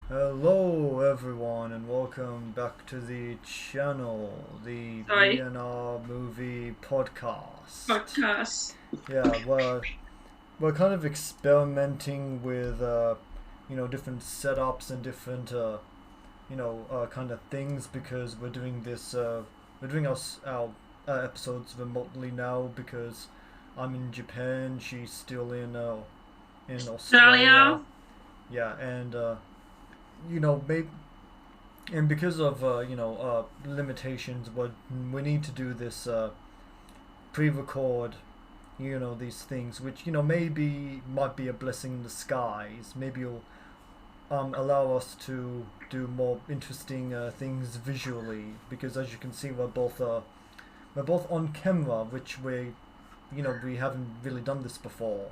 Hello everyone and welcome back to the channel, the Sorry, VNR movie podcast. podcast. Yeah, we're kind of experimenting with different setups and different kind of things because we're doing our episodes remotely now because I'm in Japan, she's still in Australia. Australia. Yeah, and maybe and because of limitations, what we need to do this pre-record, these things, which maybe might be a blessing in disguise. Maybe it'll allow us to do more interesting things visually, because as you can see, we're both on camera, which we haven't really done this before.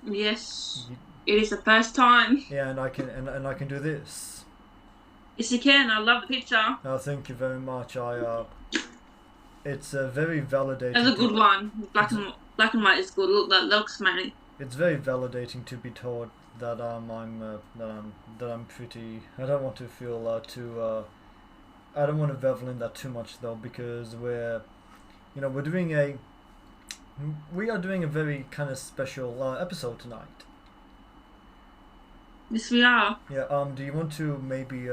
Yes, Y- it is the first time. Yeah, and I can do this. Yes, you can. I love the picture. Thank you very much. It's very That's validating a to good one. it's Black and white is good. Look, that looks amazing. it's very validating to be told that I'm pretty. I don't want to feel too. I don't want to revel in that too much though, because we're doing a we are doing a very kind of special episode tonight. Yes, we are. Yeah. Do you want to maybe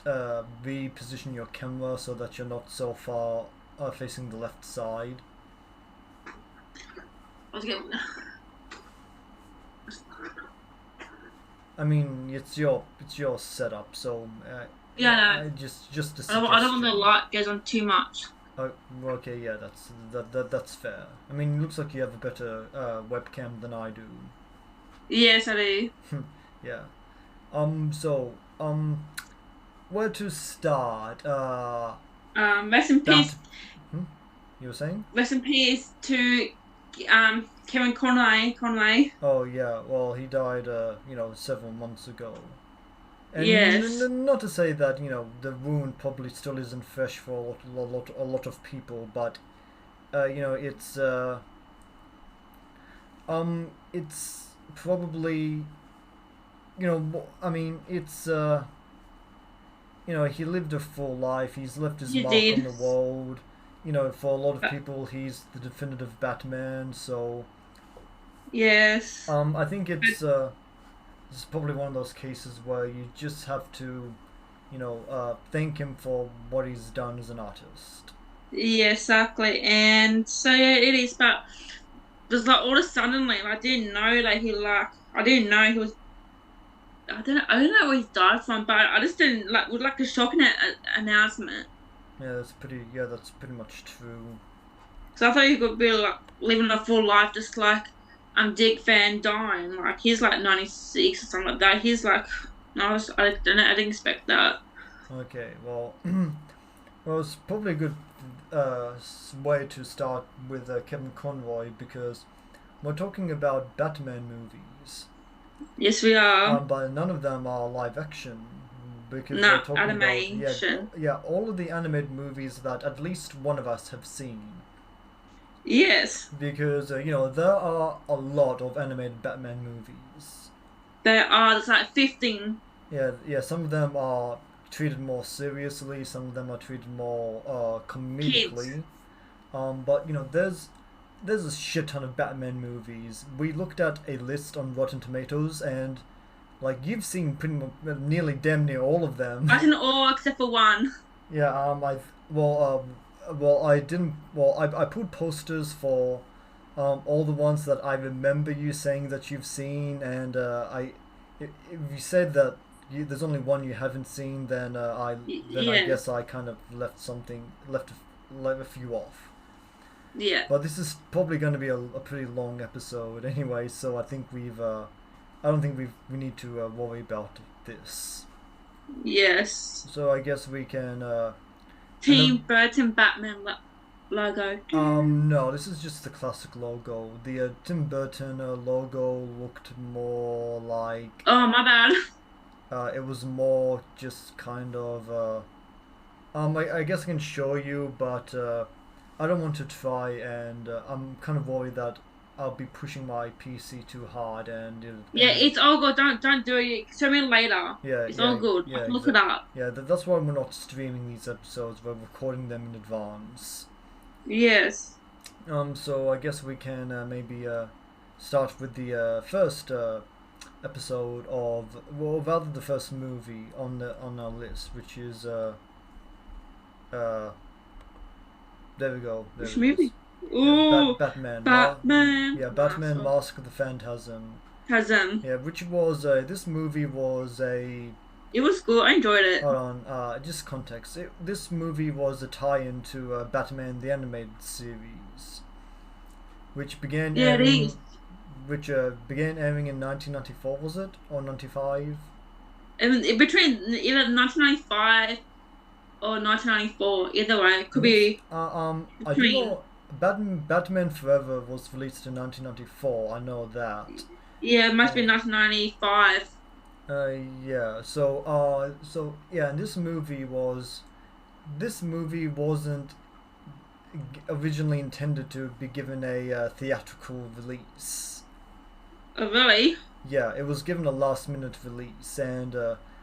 reposition your camera so that you're not so far facing the left side? I was getting. I mean, it's your setup, so Yeah, I no. just a I don't want the suggestion. light goes on too much. Oh, okay, yeah, that's fair. I mean, it looks like you have a better webcam than I do. Yes, I do. Yeah. So where to start? Rest in Bat. peace. Hmm? You were saying? Rest in peace to Kevin Conway. Oh yeah. Well, he died several months ago. And Yes. not to say that the wound probably still isn't fresh for a lot of people, but it's probably I mean he lived a full life. He's left his You mark on did. the world. For a lot of people, he's the definitive Batman. So Yes. I think it's probably one of those cases where you just have to thank him for what he's done as an artist. Yeah, exactly. And so yeah, it is. But just like all of a sudden, like I didn't know that I didn't know he was. I don't know where he died from, but I just didn't like. Was like a shocking announcement. That's pretty much true. So I thought he could be like living a full life, just like Dick Van Dyne. Like he's like 96 or something like that. He's like, no, I didn't expect that. Okay, well, well, it's probably a good way to start with Kevin Conroy because we're talking about Batman movies, Yes, we are. but none of them are live action because we're No talking about animation. all of the animated movies that at least one of us have seen. Yes, Because there are a lot of animated Batman movies. there are. There's like 15 Yeah. Some of them are treated more seriously. Some of them are treated more kids. comedically. But there's a shit ton of Batman movies. We looked at a list on Rotten Tomatoes, and like you've seen pretty much nearly damn near all of them. I think all except for one. Yeah. I didn't. Well, I pulled posters for all the ones that I remember you saying that you've seen, and if you said that there's only one you haven't seen, then I Yeah, guess I kind of left a few off. yeah, But this is probably going to be a pretty long episode anyway, so I don't think we need to worry about this. yes. So I guess we can. And Team Burton Batman logo. no, this is just the classic logo. The Tim Burton logo looked more like Oh, my bad. it was more just kind of. I guess I can show you, but I don't want to try, and I'm kind of worried that I'll be pushing my PC too hard, and Yeah, it's all good. Don't do it. Show me later. yeah, It's all yeah, good. I yeah, can look it up. yeah. That's why we're not streaming these episodes. We're recording them in advance. Yes. So I guess we can maybe start with the first episode of, well, rather the first movie on our list, which is uh, there we go. There Which it movie? is. Ooh, Batman. Batman. Yeah, Batman Mask of the Phantasm. Hasn't. Yeah, which was this movie was a. It was cool. I enjoyed it. Hold on, just context. This movie was a tie-in to Batman the Animated Series, which began Yeah, it airing, is. which began airing in 1994, was it, or 95? And between either 1995 or 1994, either way, it could be I do between. know Batman Forever was released in 1994. I know that. Yeah, it must be 1995. Yeah. So yeah, and this movie wasn't originally intended to be given a theatrical release. Oh, really? Yeah, it was given a last-minute release, and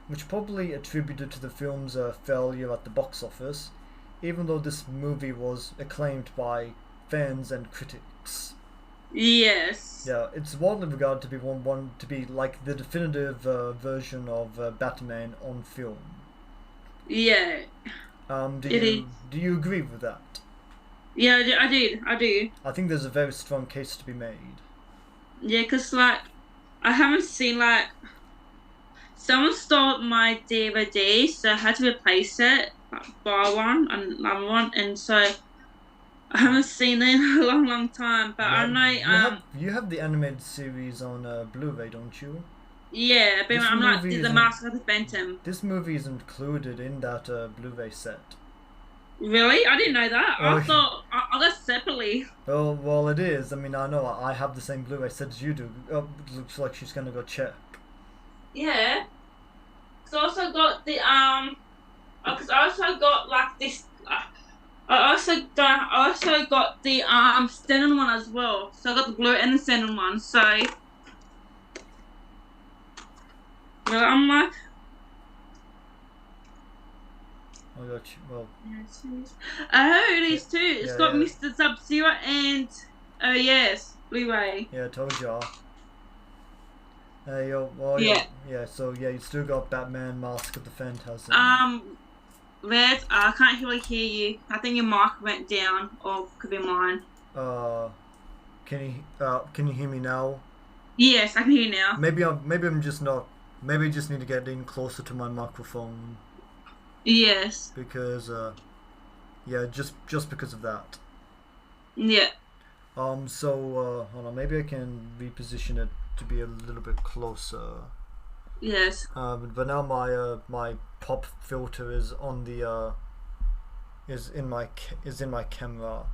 which probably attributed to the film's failure at the box office, even though this movie was acclaimed by fans and critics. Yes. Yeah, it's widely regarded to be one to be like the definitive version of Batman on film. Yeah, Do it is. do you agree with that? Yeah, I did. I do. I think there's a very strong case to be made. Yeah, cause like I haven't seen like someone stole my DVD, so I had to replace it, like, buy one, another one, and so I haven't seen it in a long time. But I know You have the animated series on Blu-ray, don't you? yeah, but This I'm like movie the is Mask of the Phantom. This movie is included in that Blu-ray set. Really? I didn't know that. Oh, I thought I got separately. well, it is. I mean, I know I have the same Blu-ray set as you do. Oh, looks like she's gonna go check. Yeah. So I also got the cause I also got like this. I also got the Stenon one as well. So I got the blue and the Stenon one. So well, I'm like, I got you. Well, oh, it is too. It's yeah, got yeah. Mr. Sub-Zero and oh yes, Blu-ray. yeah, I told you. Well, Yeah. yeah. So yeah, you still got Batman Mask of the Phantasm. Red, I can't really hear you. I think your mic went down, or could be mine. Can you hear me now? Yes, I can hear you now. Maybe I'm just not. Maybe I just need to get in closer to my microphone Yes. because yeah, just because of that. Yeah. So hold on. Maybe I can reposition it to be a little bit closer. Yes. But now my pop filter is on the is in my camera.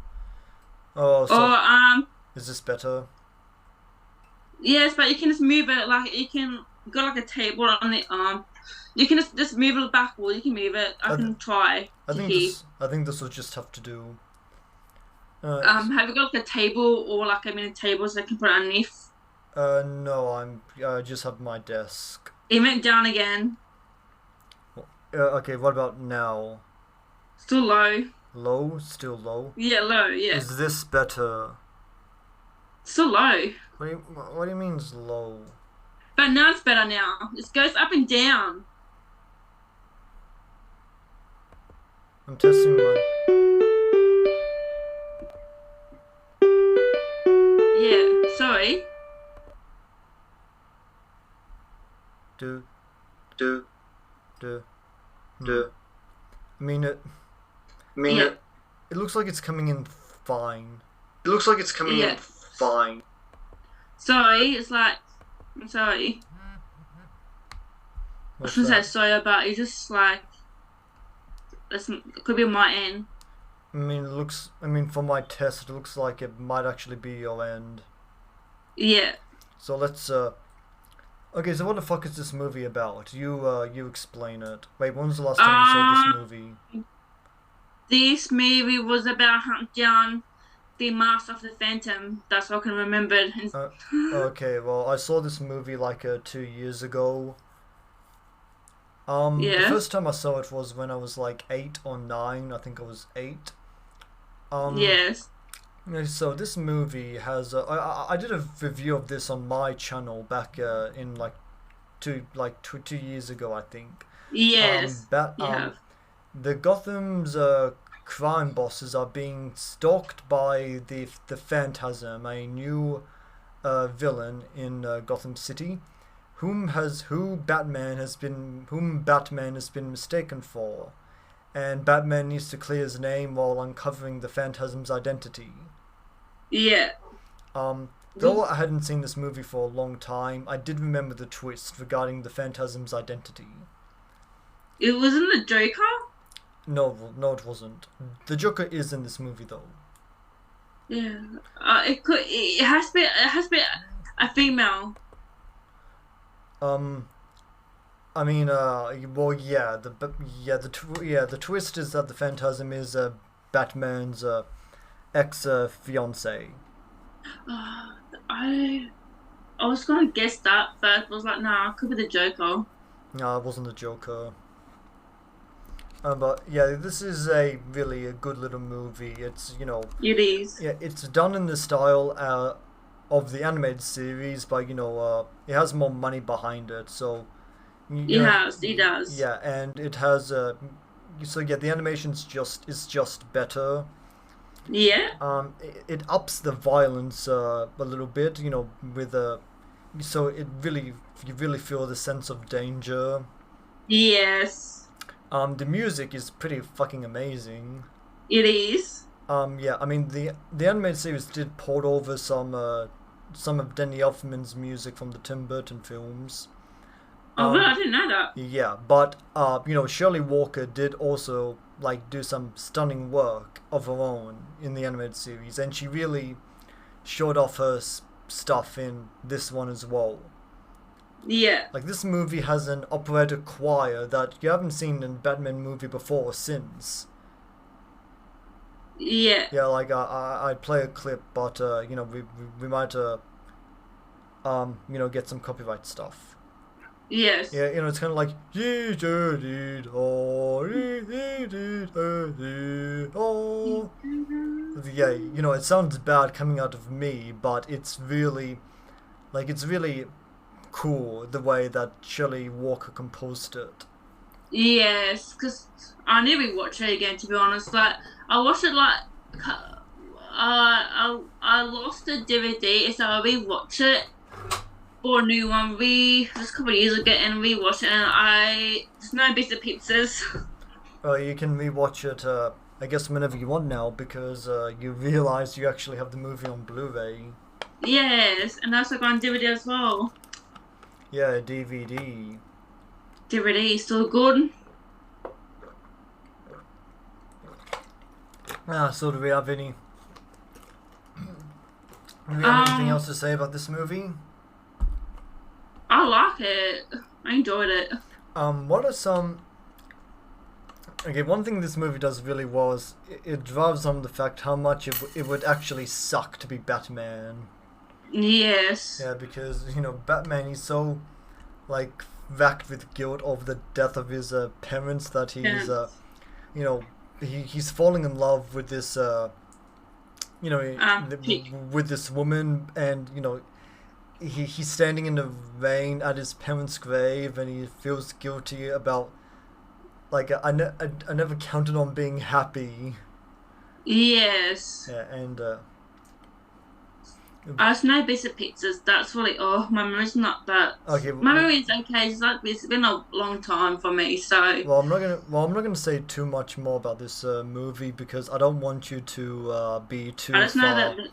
Oh, so Or is this better? yes, but you can just move it like you can got like a table on the arm. You can just move it backward. You can move it. I can try to hear. I think this will just have to do. Have you got like a table or like a mini table so I can put it underneath? No, I just have my desk. It went down again. Okay, what about now? Still low. Low? Still low? Yeah, low. Yeah. Is this better? Still low. What do you mean it's low? But now it's better now. It goes up and down. I'm testing my. Yeah. Sorry. Do. I mean it. Yeah. It looks like it's coming in fine. Yeah. Fine. Sorry. It's like. I'm sorry. I What's shouldn't say that? sorry, but it's just like. It could be my end. I mean, for my test, it looks like it might actually be your end. Yeah. So let's. Okay, so what the fuck is this movie about? You explain it. Wait, when was the last time you saw this movie? This movie was about hunting down the Mask of the Phantom. That's what I can remember. Uh, okay, well, I saw this movie like 2 years ago. The Yeah. first time I saw it was when I was like 8 or 9. I think I was 8. Um, Yes. so this movie has. I did a review of this on my channel back in like 2 years ago, I think. Yes. Bat You have. The Gotham's crime bosses are being stalked by the Phantasm, a new villain in Gotham City, whom Batman has been mistaken for, and Batman needs to clear his name while uncovering the Phantasm's identity. Yeah. Though I hadn't seen this movie for a long time, I did remember the twist regarding the Phantasm's identity. It wasn't the Joker. No, no, it wasn't. The Joker is in this movie though. Yeah. It could. It has to be. It has to be a female. Um, I mean, well, the twist is that the Phantasm is Batman's ex fiance. I I was gonna guess that first. I was like, nah, it could be the Joker. No, it wasn't the Joker. But yeah, this is a good little movie. It's It is. yeah, it's done in the style of the animated series, but it has more money behind it. So you It know, has. It does. yeah, and it has so yeah, the animation's just better. Yeah. It ups the violence a little bit, with so you really feel the sense of danger. Yes. The music is pretty fucking amazing. It is. Yeah, I mean the animated series did port over some of Danny Elfman's music from the Tim Burton films. Oh, well, I Um, didn't know that. yeah, but Shirley Walker did also like do some stunning work of her own in the animated series, and she really showed off her stuff in this one as well. Yeah. Like this movie has an operatic choir that you haven't seen in Batman movie before or since. Yeah. Yeah, like I'd play a clip, but we might get some copyright stuff. Yes. Yeah, it's kind of like yeah, it sounds bad coming out of me, but it's really cool the way that Shelley Walker composed it. Yes. Because I never watch it again. To be honest, like I watched it like I lost the DVD, so I rewatched it for a new one. Just a couple of years ago and rewatched it, and I just no bits of pieces. You can rewatch it, I guess, whenever you want now because you realize you actually have the movie on Blu-ray. Yes, and that's like on DVD as well. Yeah, DVD. DVD is still good. So do we have anything Um, else to say about this movie? I like it. I enjoyed it. What are some... Okay, one thing this movie does really well is it drives home the fact how much it would actually suck to be Batman. Yes. Yeah, because, Batman, he's so, like, racked with guilt over the death of his parents that he's, Yes. you know, he's falling in love with this, He, with this woman, and, he's standing in the rain at his parents' grave, and he feels guilty about, like, I never counted on being happy. yes. Yeah, and, I just know bits of pizzas. That's really. Oh, my memory's not that. okay, My memory's okay. It's been a long time for me, so I'm not gonna say too much more about this movie because I don't want you to be I too just know far. that.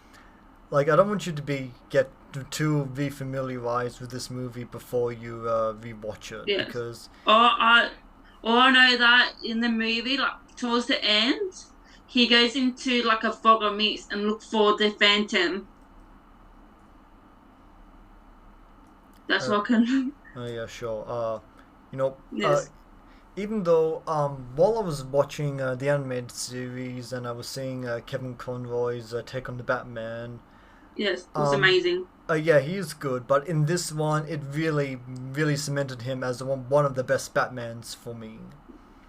Like, I don't want you to get too refamiliarized with this movie before you rewatch it Yes. because Or I know that in the movie, like towards the end, he goes into like a fog of mist and look for the Phantom. That's uh, what I can. yeah, sure. You know, Yes. even though while I was watching the animated series and I was seeing Kevin Conroy's take on the Batman, Yes, it was um, amazing. yeah, he is good, but in this one, it really cemented him as one of the best Batmans for me.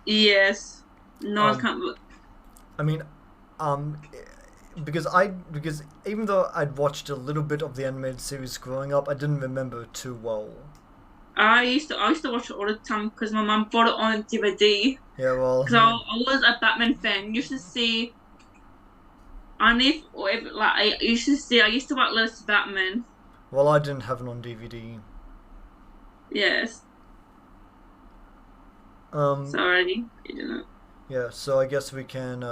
Yes, no one Um, can't. I mean, um, because even though I'd watched a little bit of the animated series growing up, I didn't remember it too well. I used to watch it all the time because my mum bought it on DVD. Yeah, well, Because I was a Batman fan. Used to see on if or if, like I used to see. I used to watch Latest Batman. well, I didn't have it on DVD. Yes, Um, sorry, you didn't. yeah, so I guess we can.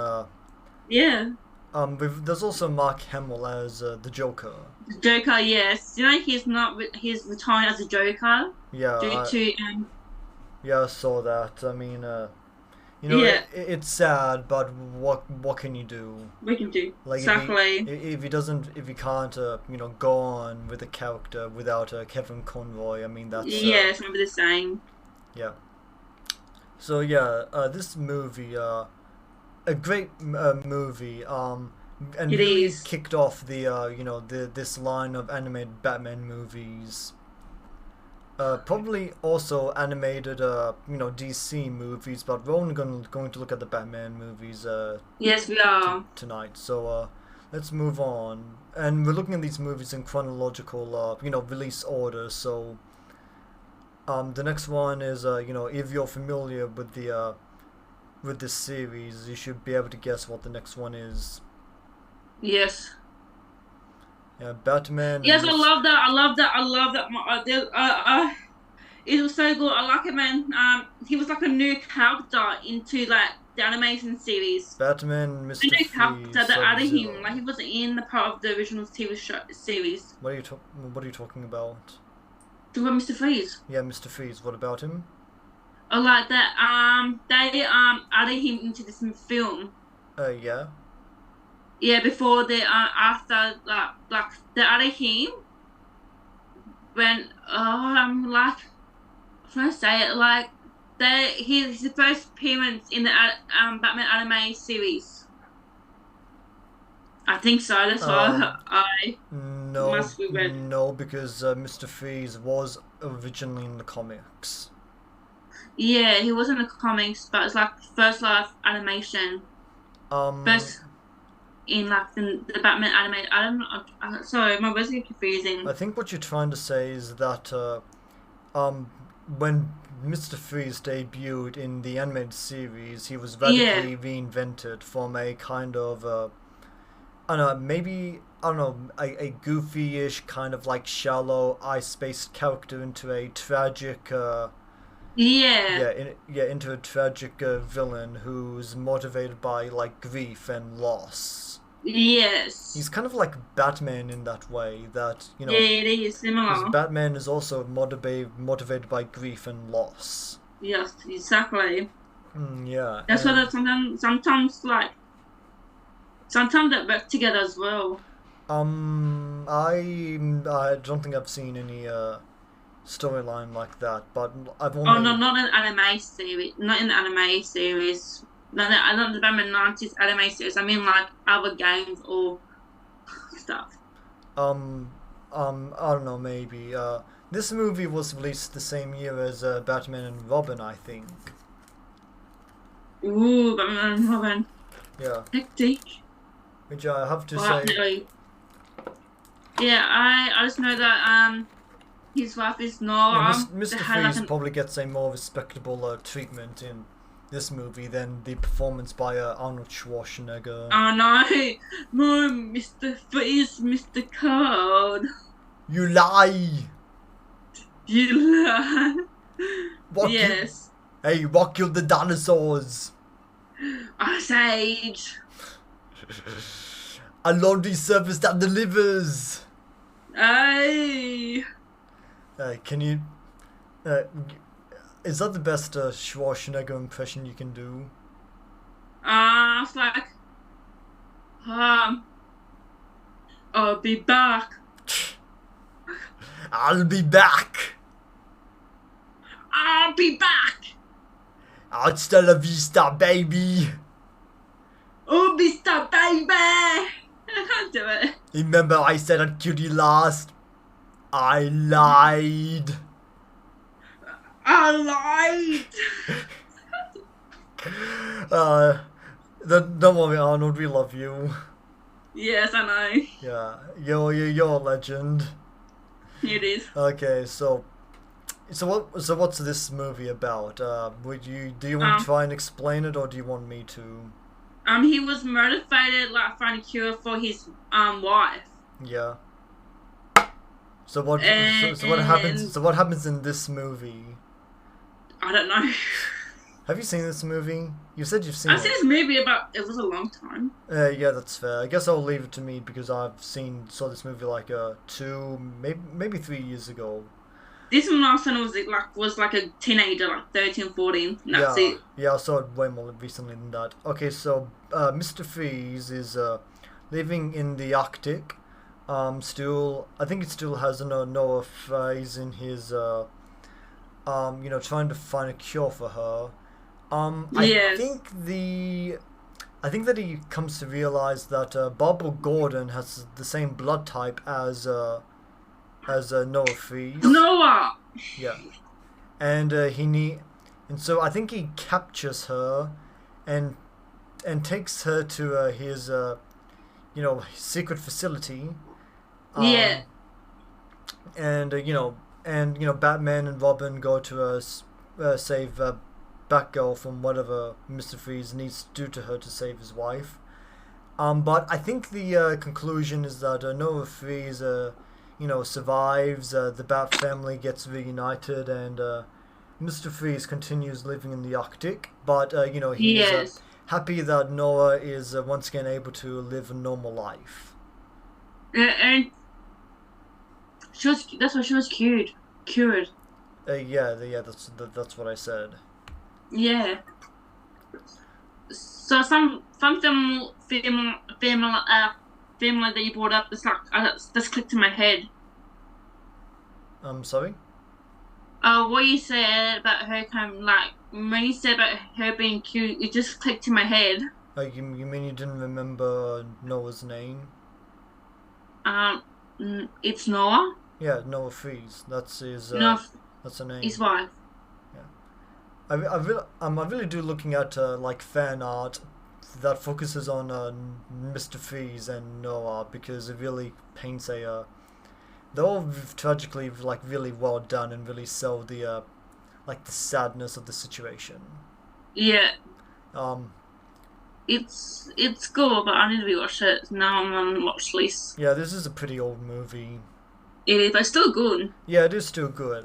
Yeah, There's also Mark Hamill as the Joker. the Joker. Yes, you know he's not. He's retiring as a Joker Yeah, due to yeah, I saw that. I mean, yeah. it's sad, but what can you do? We can do Like exactly. if he can't go on with the character without Kevin Conroy, I mean that's Yes, remember the same. yeah. So yeah, this movie, a great movie, and It really is. kicked off the this line of animated Batman movies. Probably also animated DC movies, but we're only going to look at the Batman movies Yes, we are. tonight. So let's move on, and we're looking at these movies in chronological release order. So the next one is if you're familiar with this series, you should be able to guess what the next one is. Yes. Yeah, Batman and Yes, I Miss. love that. I love that. I love that. It was so good. I like it, man. He was like a new character into like the animation series. Batman and A Mr. new Freeze, character that added him. Like Sub-Zero. he wasn't in the part of the original TV show series. What are you talking about? Do you want Mr. Freeze? Yeah, Mr. Freeze. What about him? I like that. They added him into this film. Yeah. Yeah, before they after like they added him when like I'm trying to say it like he's the first appearance in the Batman anime series. I think so. That's why Um, I no, must be read. no, because Mr. Freeze was originally in the comics. Yeah, he was in the comics, but it's like first live animation, Um, first in like the Batman anime. I don't know. Sorry, my words are confusing. I think what you're trying to say is that um, when Mr. Freeze debuted in the animated series, he was Yeah, radically reinvented from a kind of I don't know, maybe I don't know, a goofy-ish kind of like shallow ice-based character into a tragic yeah, into a tragic villain who's motivated by like grief and loss. He's yes, kind of like Batman in that way, that yeah. It is because similar. Batman is also motivated by grief and loss. Yes, exactly. Yeah, That's why that sometimes they work together as well. I don't think I've seen any storyline like that, but I've Oh no, only not in anime series. Not in the anime series. Not the Batman 90s anime series. I mean like other games or stuff. um I don't know, maybe this movie was released the same year as Batman and Robin, I think. Ooh, Batman and Robin. Yeah, Hectic. which I have to Well, say, no. Yeah, I just know that his wife is yeah, Nora. They Mr. had like Freeze an probably gets a more respectable treatment in this movie than the performance by Arnold Schwarzenegger. oh no, no, Mr. Freeze, Mr. Cold. You lie! You lie. What you? Yes. Hey, what killed the dinosaurs? Ice Age. A laundry service that delivers. Hey. Can you? Uh, is that the best Schwarzenegger impression you can do? It's like, um, I'll be back. I'll be back. I'll be back. Hasta la vista, baby. Oh, Mr. Baby! I can't do it. Remember I said I'd kill you last? I lied. I lied! Don't worry, Arnold. We love you. Yes, I know. Yeah, you're a legend. It is. Okay, so what's this movie about? Do you want to try and explain it, or do you want me to? He was motivated, like, find a cure for his wife. Yeah. So what happens? So what happens in this movie? I don't know. Have you seen this movie? You said you've seen I've seen this movie, but it was a long time. Yeah, that's fair. I guess I'll leave it to me because saw this movie like 2, maybe 3 years ago. This one last time was like a teenager, like 13, 14. And that's it. Yeah, I saw it way more recently than that. Okay, so Mr. Freeze is living in the Arctic. I think it still has Noah Freeze in his trying to find a cure for her. Yes. I think that he comes to realize that Barbara Gordon has the same blood type as Noah Freeze. Noah. Yeah, and so I think he captures her, and takes her to his secret facility. Yeah. And Batman and Robin go to save Batgirl from whatever Mr. Freeze needs to do to her to save his wife. But I think the conclusion is that Noah Freeze survives. The Bat family gets reunited, and Mr. Freeze continues living in the Arctic. But he's happy that Noah is once again able to live a normal life. And that's why she was cured. That's what I said. Yeah. So some film that you brought up, it's like just clicked in my head. Sorry. What you said about her when you said about her being cute, it just clicked in my head. You mean you didn't remember Noah's name? It's Noah. Yeah, Noah Freeze. That's his. That's her name. His wife. I really do looking at like fan art that focuses on Mr. Freeze and Noah, because it really paints they're all tragically like really well done and really sell the like the sadness of the situation. Yeah. It's good, but I need to rewatch it. Now I'm on watch list. Yeah, this is a pretty old movie. It is, but it's still good. Yeah, it is still good.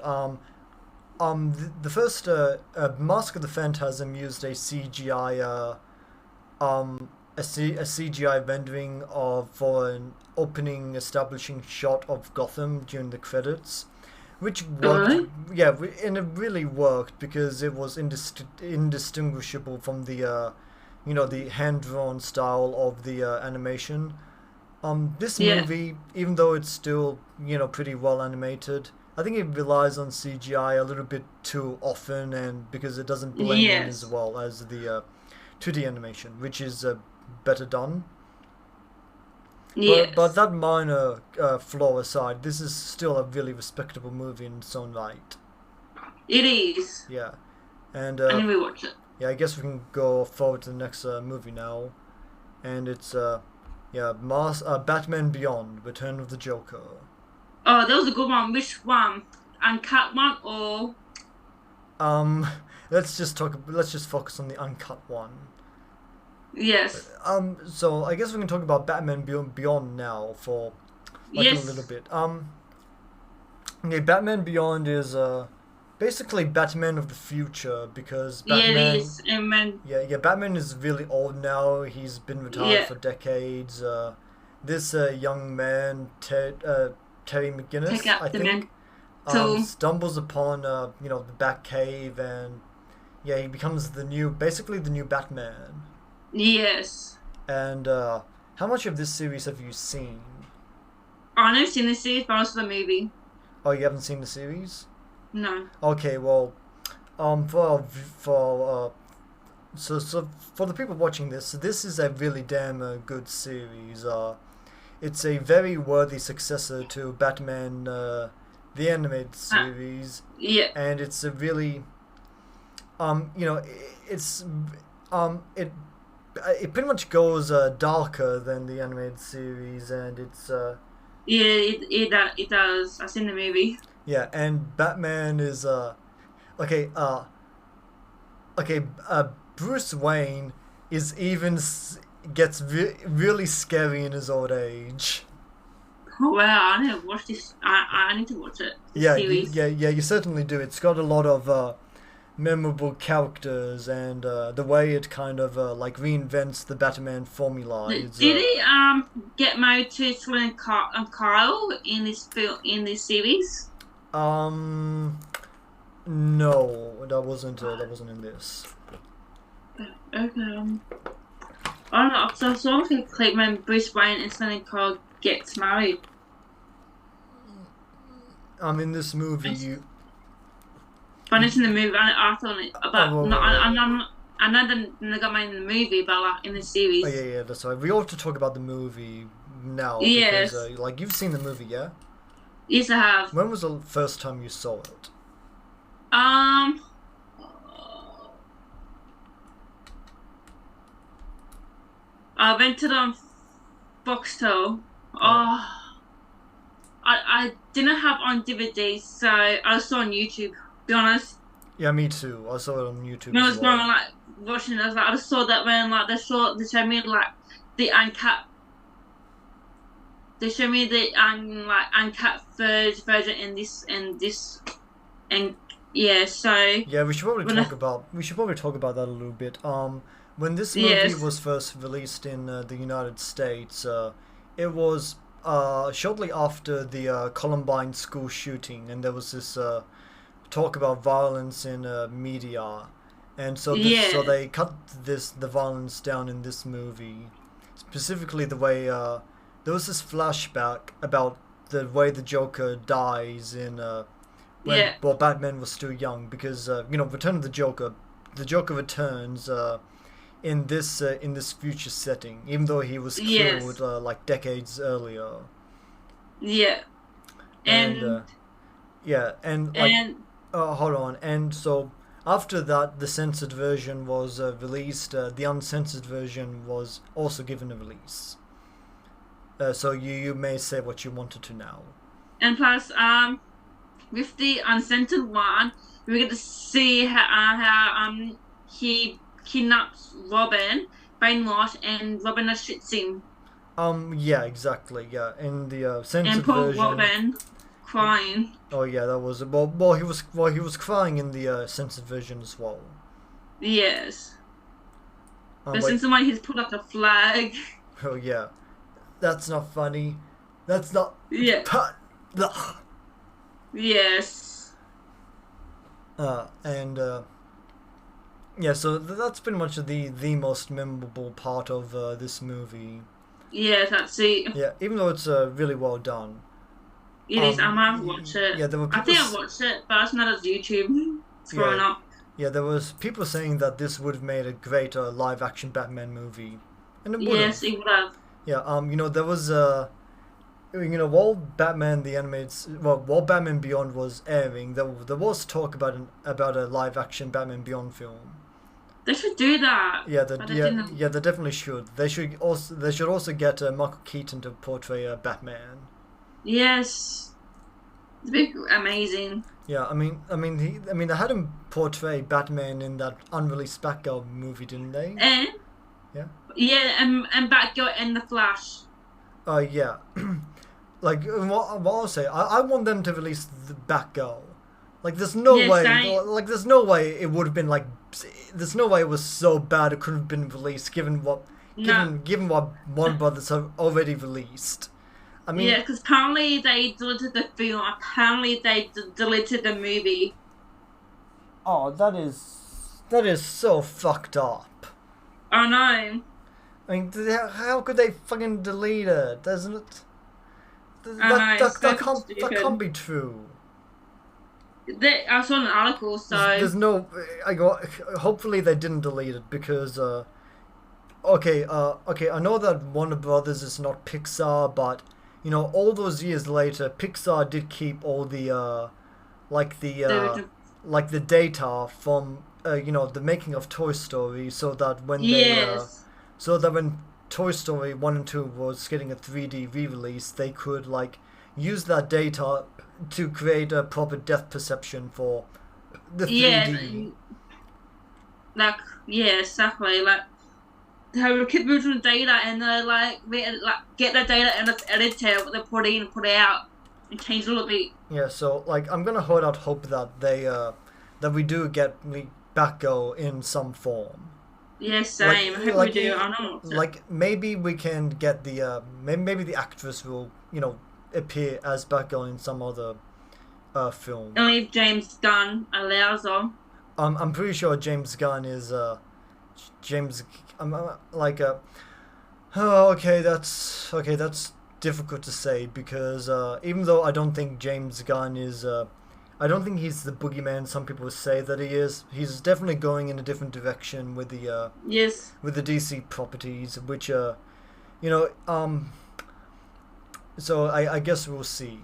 The first Mask of the Phantasm used a CGI a CGI rendering for an opening establishing shot of Gotham during the credits, which worked. Really? Yeah, and it really worked because it was indistinguishable from the the hand-drawn style of the animation. This movie, even though it's still pretty well animated, I think it relies on CGI a little bit too often, and because it doesn't blend in as well as the 2D animation, which is better done. Yes. But that minor flaw aside, this is still a really respectable movie in its own right. It is. Yeah, and I need to rewatch it. yeah, I guess we can go forward to the next movie now, and it's Batman Beyond: Return of the Joker. Oh, that was a good one. Which one? Uncut one or? Let's just focus on the uncut one. Yes. So I guess we can talk about Batman Beyond now for a little bit. Okay, Batman Beyond is basically Batman of the future, because Batman. Yeah, it is. Batman is really old now. He's been retired for decades. This young man, Terry McGinnis, I think, stumbles upon the Batcave, and he becomes basically the new Batman. Yes. And how much of this series have you seen? I've never seen the series, but I saw the movie. Oh, you haven't seen the series? No. Okay, well, so for the people watching this, this is a really damn good series. It's a very worthy successor to Batman, the animated Uh, series, yeah. and it's a really, you know, it's, it it pretty much goes darker than the animated series, and it's Yeah, it does. I've seen the movie. yeah, and Batman is okay, okay, Bruce Wayne is even gets really scary in his old age. Oh wow, I need to watch this. I need to watch it. This series. Yeah, you certainly do. It's got a lot of memorable characters, and the way it kind of like reinvents the Batman formula Did is he get married to Selena Kyle in this film in this series? um no, that wasn't in this. Okay. I don't know. So I saw a clip when Bruce Wayne and Selena Kyle gets married. In this movie you But it's in the movie. I thought it, oh, but no, I know they got married in the movie, but like in the oh series. yeah, that's right. We ought to talk about the movie now because Yes, like you've seen the movie, yeah? used to have. When was the first time you saw it? Um, I went to the Foxtel. Yeah. I didn't have on DVD, so I saw on YouTube. Be honest, Yeah, me too. I saw it on YouTube when I as was growing well. like watching it, I was like, I just saw that when like they showed me like the uncut. They showed me the like uncut version in this and yeah. So Yeah, when I, we should probably talk about that a little bit. When this movie yes, was first released in the United States, it was shortly after the Columbine school shooting, and there was this talk about violence in media, and so yeah, they cut the violence down in this movie, specifically the way there was this flashback about the way the Joker dies in when yeah, Batman was still young, because Return of the Joker returns in this future setting, even though he was killed yes, like decades earlier, yeah, and and yeah, and like and hold on, and so after that, the censored version was released. The uncensored version was also given a release. So you may say what you wanted to now. and plus with the uncensored one, we get to see how he kidnaps Robin, brainwash, and Robin shoots him, Yeah, exactly. Yeah, in the and censored poor version. Robin crying. Oh yeah, that was he was crying in the censored version as well. Yes, but Wait. since somebody has put up a flag, Oh yeah, that's not funny. That's not. yeah, Ugh. yes, And yeah, so that's pretty much the most memorable part of this movie. yes, that's it. Yeah, even though it's really well done. It is. I might watch it. Yeah, there were I people. think I watched it, but it's not as YouTube. It's growing Yeah, up. yeah, there was people saying that this would have made a great live action Batman movie, and it would Yes, have. it would have. Yeah, there was while while Batman Beyond was airing, there was talk about a live action Batman Beyond film. They should do that, but they didn't. Yeah, they definitely should. They should also get Michael Keaton to portray Batman. Yes, it'd be amazing. Yeah, they had him portray Batman in that unreleased Batgirl movie, didn't they? And Yeah. yeah, and Batgirl and the Flash. Yeah. Like what I'll say, I want them to release the Batgirl. Like there's no Yeah, way, same. like there's no way it would have been like, there's no way it was so bad it couldn't have been released No, given what Warner Brothers have already released. I yeah, mean, because apparently they deleted the film. Apparently they deleted the movie. oh, that is so fucked up. Oh no. I mean, how could they fucking delete it? Doesn't it? I know, it's so That can't stupid. be true. I saw an article, so There's no. I got. Hopefully they didn't delete it because. Okay. Okay. I know that Warner Brothers is not Pixar, but you know, all those years later, Pixar did keep all the like the the original. like the data from you know, the making of Toy Story, so that when they Yes, so that when Toy Story 1 and 2 was getting a 3D re-release, they could like use that data to create a proper depth perception for the yeah, 3D. like yeah, exactly. Like they would keep original data and they like get that data and it's edited what they put in and put out and change a little bit. Yeah, so like I'm gonna hold out hope that they that we do get Batgirl in some form. Yeah, same. I hope we do. I know. Like maybe we can get the maybe the actress will, you know, appear as Batgirl in some other film. Only if James Gunn allows them. I'm pretty sure James Gunn is James. I'm like oh, okay, that's difficult to say because even though I don't think James Gunn is I don't think he's the boogeyman some people say that he is. He's definitely going in a different direction Yes, with the DC properties, which you know so I guess we'll see.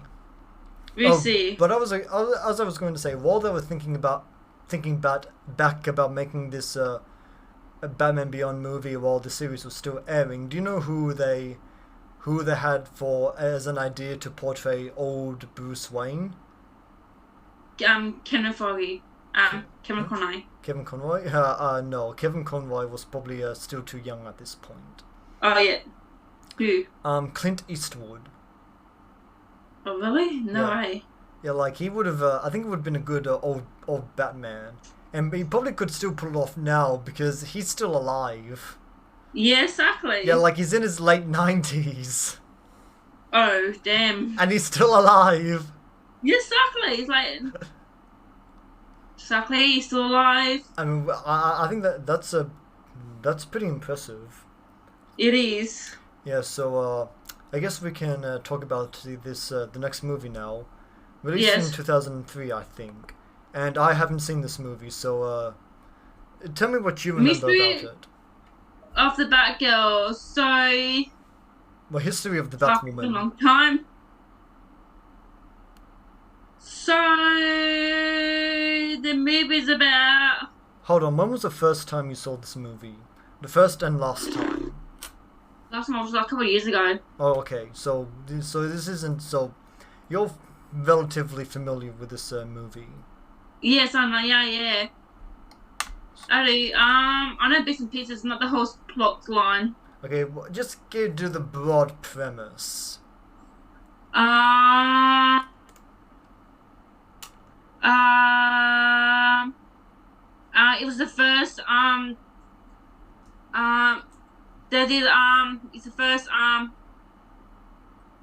we'll see. But I was like, as I was going to say, while they were thinking back about making this a Batman Beyond movie while the series was still airing, do you know who they had for as an idea to portray old Bruce Wayne? Kevin Foggy, Kevin Conroy. Kevin Conroy? No, Kevin Conroy was probably still too young at this point. Oh yeah, who? Clint Eastwood. Oh really? No Yeah. way. Yeah, like he would have. I think it would have been a good old Batman, and he probably could still pull it off now because he's still alive. Yeah, exactly. Yeah, like he's in his late 90s, Oh damn. and he's still alive. Yeah, exactly. It's like exactly. He's still alive. I mean, I think that's pretty impressive. It is. Yeah, so I guess we can talk about the next movie now, released Yes. in 2003, I think, and I haven't seen this movie, so tell me what you remember Mystery about it. of the Batgirl. So Well, history of the fuck, it's been a Batwoman. long time. So the movie's about. Hold on, when was the first time you saw this movie? The first and last time. Last time was like a couple of years ago. Oh, okay. So this isn't so. You're relatively familiar with this movie. Yes, I know. Yeah. I do. I know bits and pieces, not the whole plot line. Okay, just do the broad premise. Um. Um. It was the first. They did. It's the first. Oh,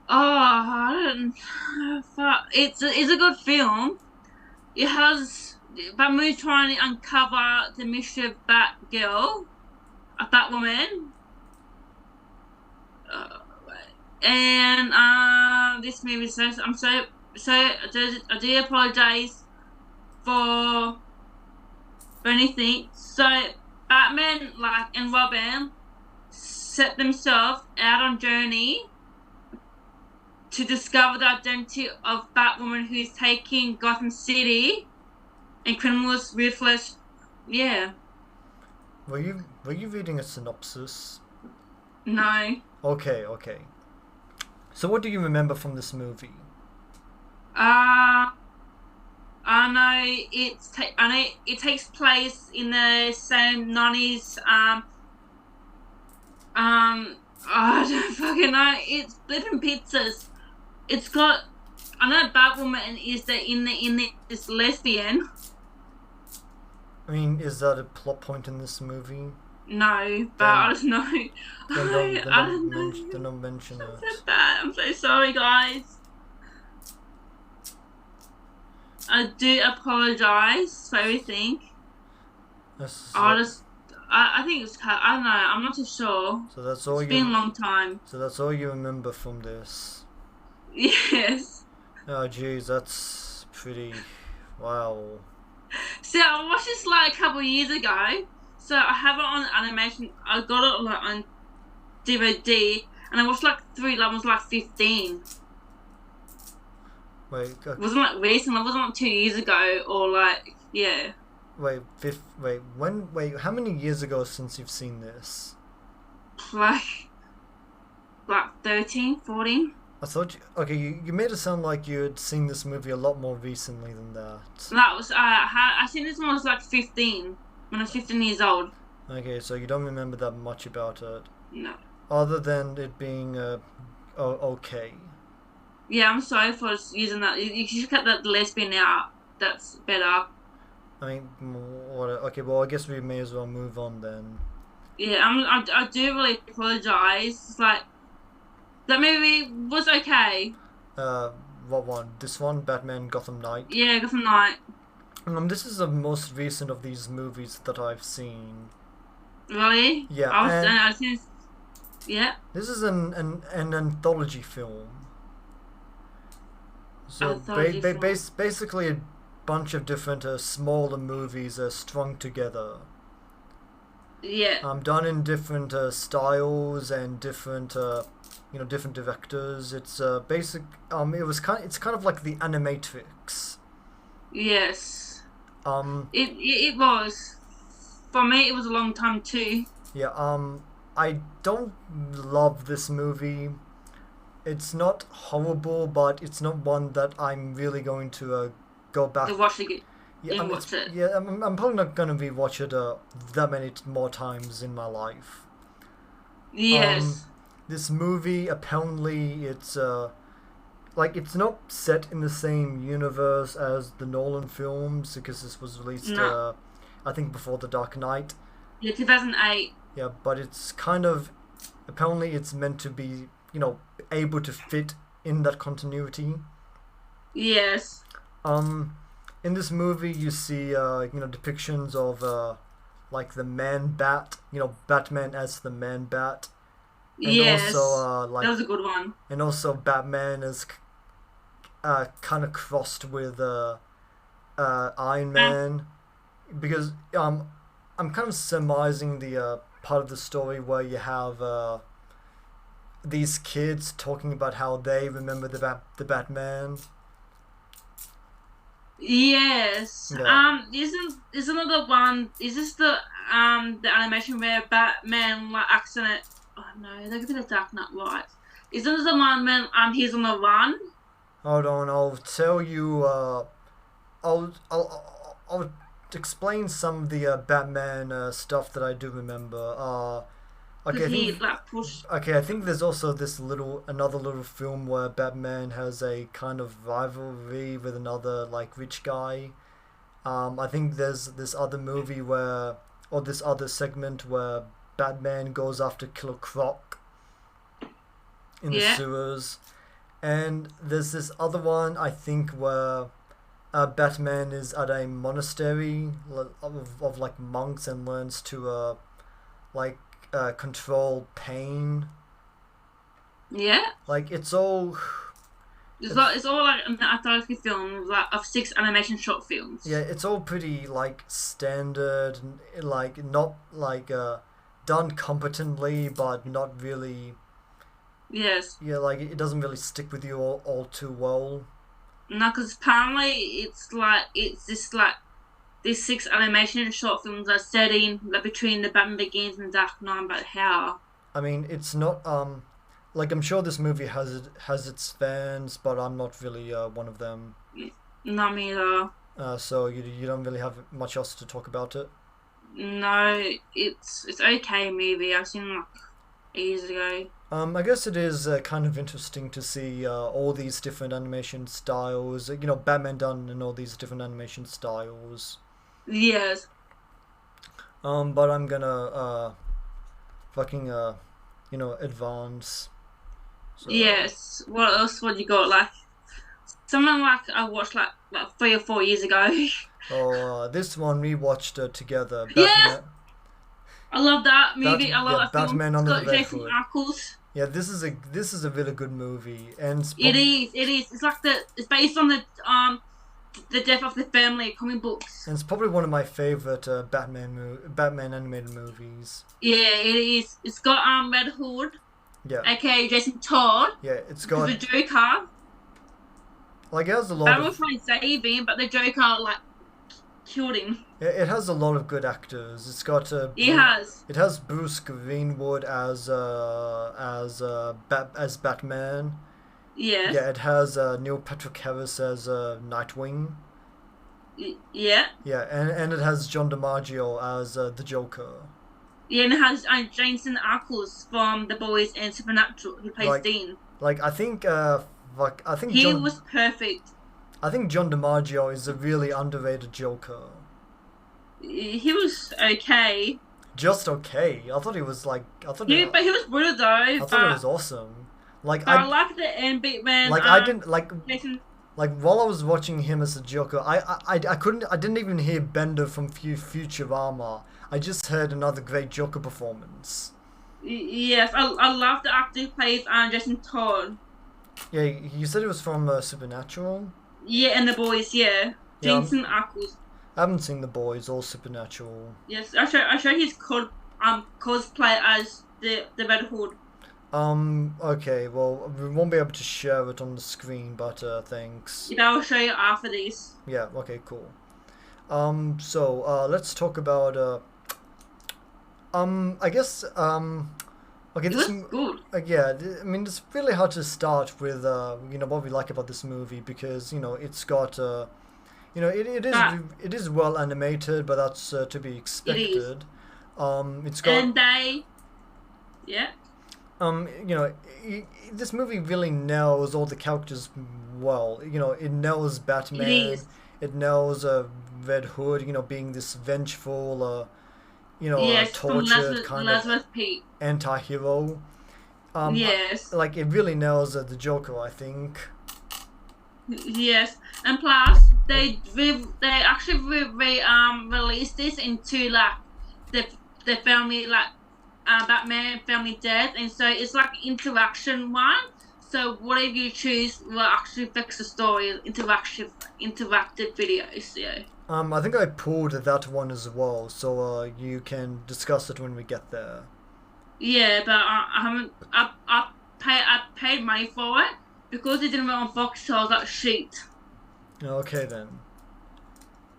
I don't. Fuck. It's a good film. It has Batman's trying to uncover the mystery of Batgirl, a Batwoman. Uh, and this movie says I'm so I do apologize for anything. So Batman and Robin set themselves out on journey to discover the identity of Batwoman, who's taking Gotham City and criminals ruthless. Yeah. Were you reading a synopsis? No. Okay. So what do you remember from this movie? I know I know it takes place in the same 90s. I don't fucking know. It's flipping pizzas. It's got. I know Batwoman is this lesbian. I mean, is that a plot point in this movie? No, but I don't know. I don't know. Then don't mention I'm it. so bad. I'm so sorry, guys. I do apologize for everything. I think it's. I don't know. I'm not too sure. So that's all It's been a long time. So that's all you remember from this. Yes. Oh, jeez, that's Wow. So I watched this like a couple of years ago. So I have it on animation. I got it like on DVD, and I watched like three. I was like 15. Wait, It wasn't like recent. It wasn't like 2 years ago or like yeah, wait, how many years ago since you've seen this? like 13, 14. I thought okay, you made it sound like you had seen this movie a lot more recently than that. That was I think this one was like 15 when I was 15 years old. Okay, so you don't remember that much about it, No. other than it being okay. Yeah, I'm sorry for using that. You should cut that lesbian out. That's better. I mean, what? Okay, well, I guess we may as well move on then. Yeah, I do really apologize. It's like that movie was okay. Uh, what one? This one, Batman Gotham Knight. Yeah, Gotham Knight. This is the most recent of these movies that I've seen. Really? Yeah, I was. and I think. Yeah. this is an anthology film. So Anthology film. basically a bunch of different smaller movies strung together. Yeah. Done in different styles and different different directors. It's basic. It's kind of like the Animatrix. Yes. Um, It was. For me, it was a long time too. yeah. I don't love this movie. It's not horrible, but it's not one that I'm really going to go back. To watch it. Yeah, And watch it. yeah. I'm probably not gonna rewatch it that many more times in my life. Um, Yes. this movie apparently it's like it's not set in the same universe as the Nolan films because this was released No. I think before The Dark Knight. Yeah, 2008. Yeah, but it's kind of apparently it's meant to be able to fit in that continuity. Yes. Um, in this movie, you see depictions of like the Man Bat, Batman as the Man Bat, and also Yes. That was a good one. Batman is kind of crossed with Iron Uh, Man, because I'm kind of surmising the part of the story where you have these kids talking about how they remember the Batman. Yes. Yeah. Isn't it the one? Is this the animation where Batman like accident? Oh no, that could be the Dark Knight Rises. Isn't it the one when he's on the run? Hold on, I'll tell you. I'll explain some of the Batman stuff that I do remember. Okay, Because I he think. like push. Okay, I think there's also another little film where Batman has a kind of rivalry with another like rich guy. I think there's this other movie or this other segment where Batman goes after Killer Croc in the Yeah. sewers, and there's this other one I think where Batman is at a monastery of like monks and learns to like control pain. Yeah. Like it's all It's all like an anthology film like of 6 animation short films. yeah, it's all pretty like standard, like not like done competently, but not really. Yes. Yeah, like it doesn't really stick with you all too well. No, because apparently it's this like these 6 animation short films are set in like between the Batman Begins and Dark Knight, but how? I mean, it's not like I'm sure this movie has its fans, but I'm not really one of them. Not me either. So you don't really have much else to talk about it. No, it's okay movie. I've seen it like years ago. I guess it is kind of interesting to see all these different animation styles. Batman done in all these different animation styles. Yes. But I'm gonna fucking advance. So Yes. What else? What you got? Like something like I watched like 3 or 4 years ago. this one we watched together. Yes, I love that movie. I love that film. Batman It's Under the got Red Jason Hood. Ackles. Yeah, this is a really good movie, and It is. It is. It's like it's based on the death of the family comic books. And it's probably one of my favorite Batman animated movies. Yeah, it is. It's got Red Hood, Yeah. aka Jason Todd. Yeah, it's got The Joker. like it has a lot Batman of was trying to save him, but the Joker like killed him. it has a lot of good actors. It's got He has. it has Bruce Greenwood as Batman. Yes. Yeah, it has Neil Patrick Harris as Nightwing. Yeah. Yeah, and it has John DiMaggio as the Joker. Yeah, and it has Jason Ackles from The Boys and Supernatural, who plays Like- Dean. Like I think He was perfect. I think John DiMaggio is a really underrated Joker. He was okay. Just okay. I thought he was like But he was brutal though. I thought it was awesome. Like I like the end bit when I didn't like Jason. like while I was watching him as a Joker, I didn't even hear Bender from Futurama. I just heard another great Joker performance. Yes, I love the actor who plays Jason Todd. Yeah, you said it was from Supernatural. Yeah, and The Boys. Yeah, Yeah, Jason Ackles. I haven't seen The Boys or Supernatural. Yes, I show his cosplay as the Red Hood. Okay, well, we won't be able to share it on the screen, but thanks. Yeah, I'll show you after this. Yeah, okay, cool. So let's talk about I guess okay, It this was good. yeah, I mean it's really hard to start with what we like about this movie because it's got it is well animated, but that's to be expected. It's got And they, yeah. This movie really nails all the characters well. It nails Batman. It is. It nails Red Hood. Being this vengeful, Yes, from tortured kind Lazarus of Pete. anti-hero. Yes. Like it really nails the Joker, I think. Yes, and plus they actually released this into like the family Batman Family Death, and so it's like interaction one. So whatever you choose will actually fix the story. Interactive videos. Yeah. I think I pulled that one as well, so you can discuss it when we get there. Yeah, but I haven't. I paid money for it because it didn't run on Fox. So I was like, shit. Okay then.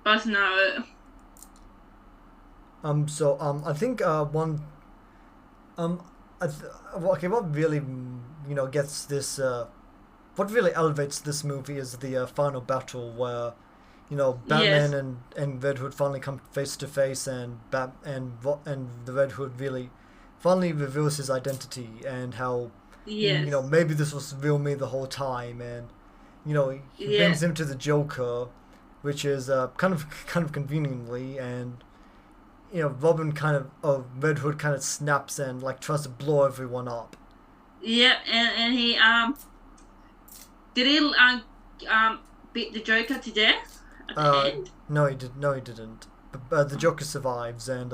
But no. I think one. Okay, what really gets this what really elevates this movie is the final battle where Batman Yes. and Red Hood finally come face to face, and the Red Hood really finally reveals his identity and how Yes. maybe this was real me the whole time, and he Yeah. brings him to the Joker, which is kind of conveniently, and Robin Red Hood kind of snaps and like tries to blow everyone up. Yeah, and he did he beat the Joker to death at the end? No, he didn't. But the Joker survives, and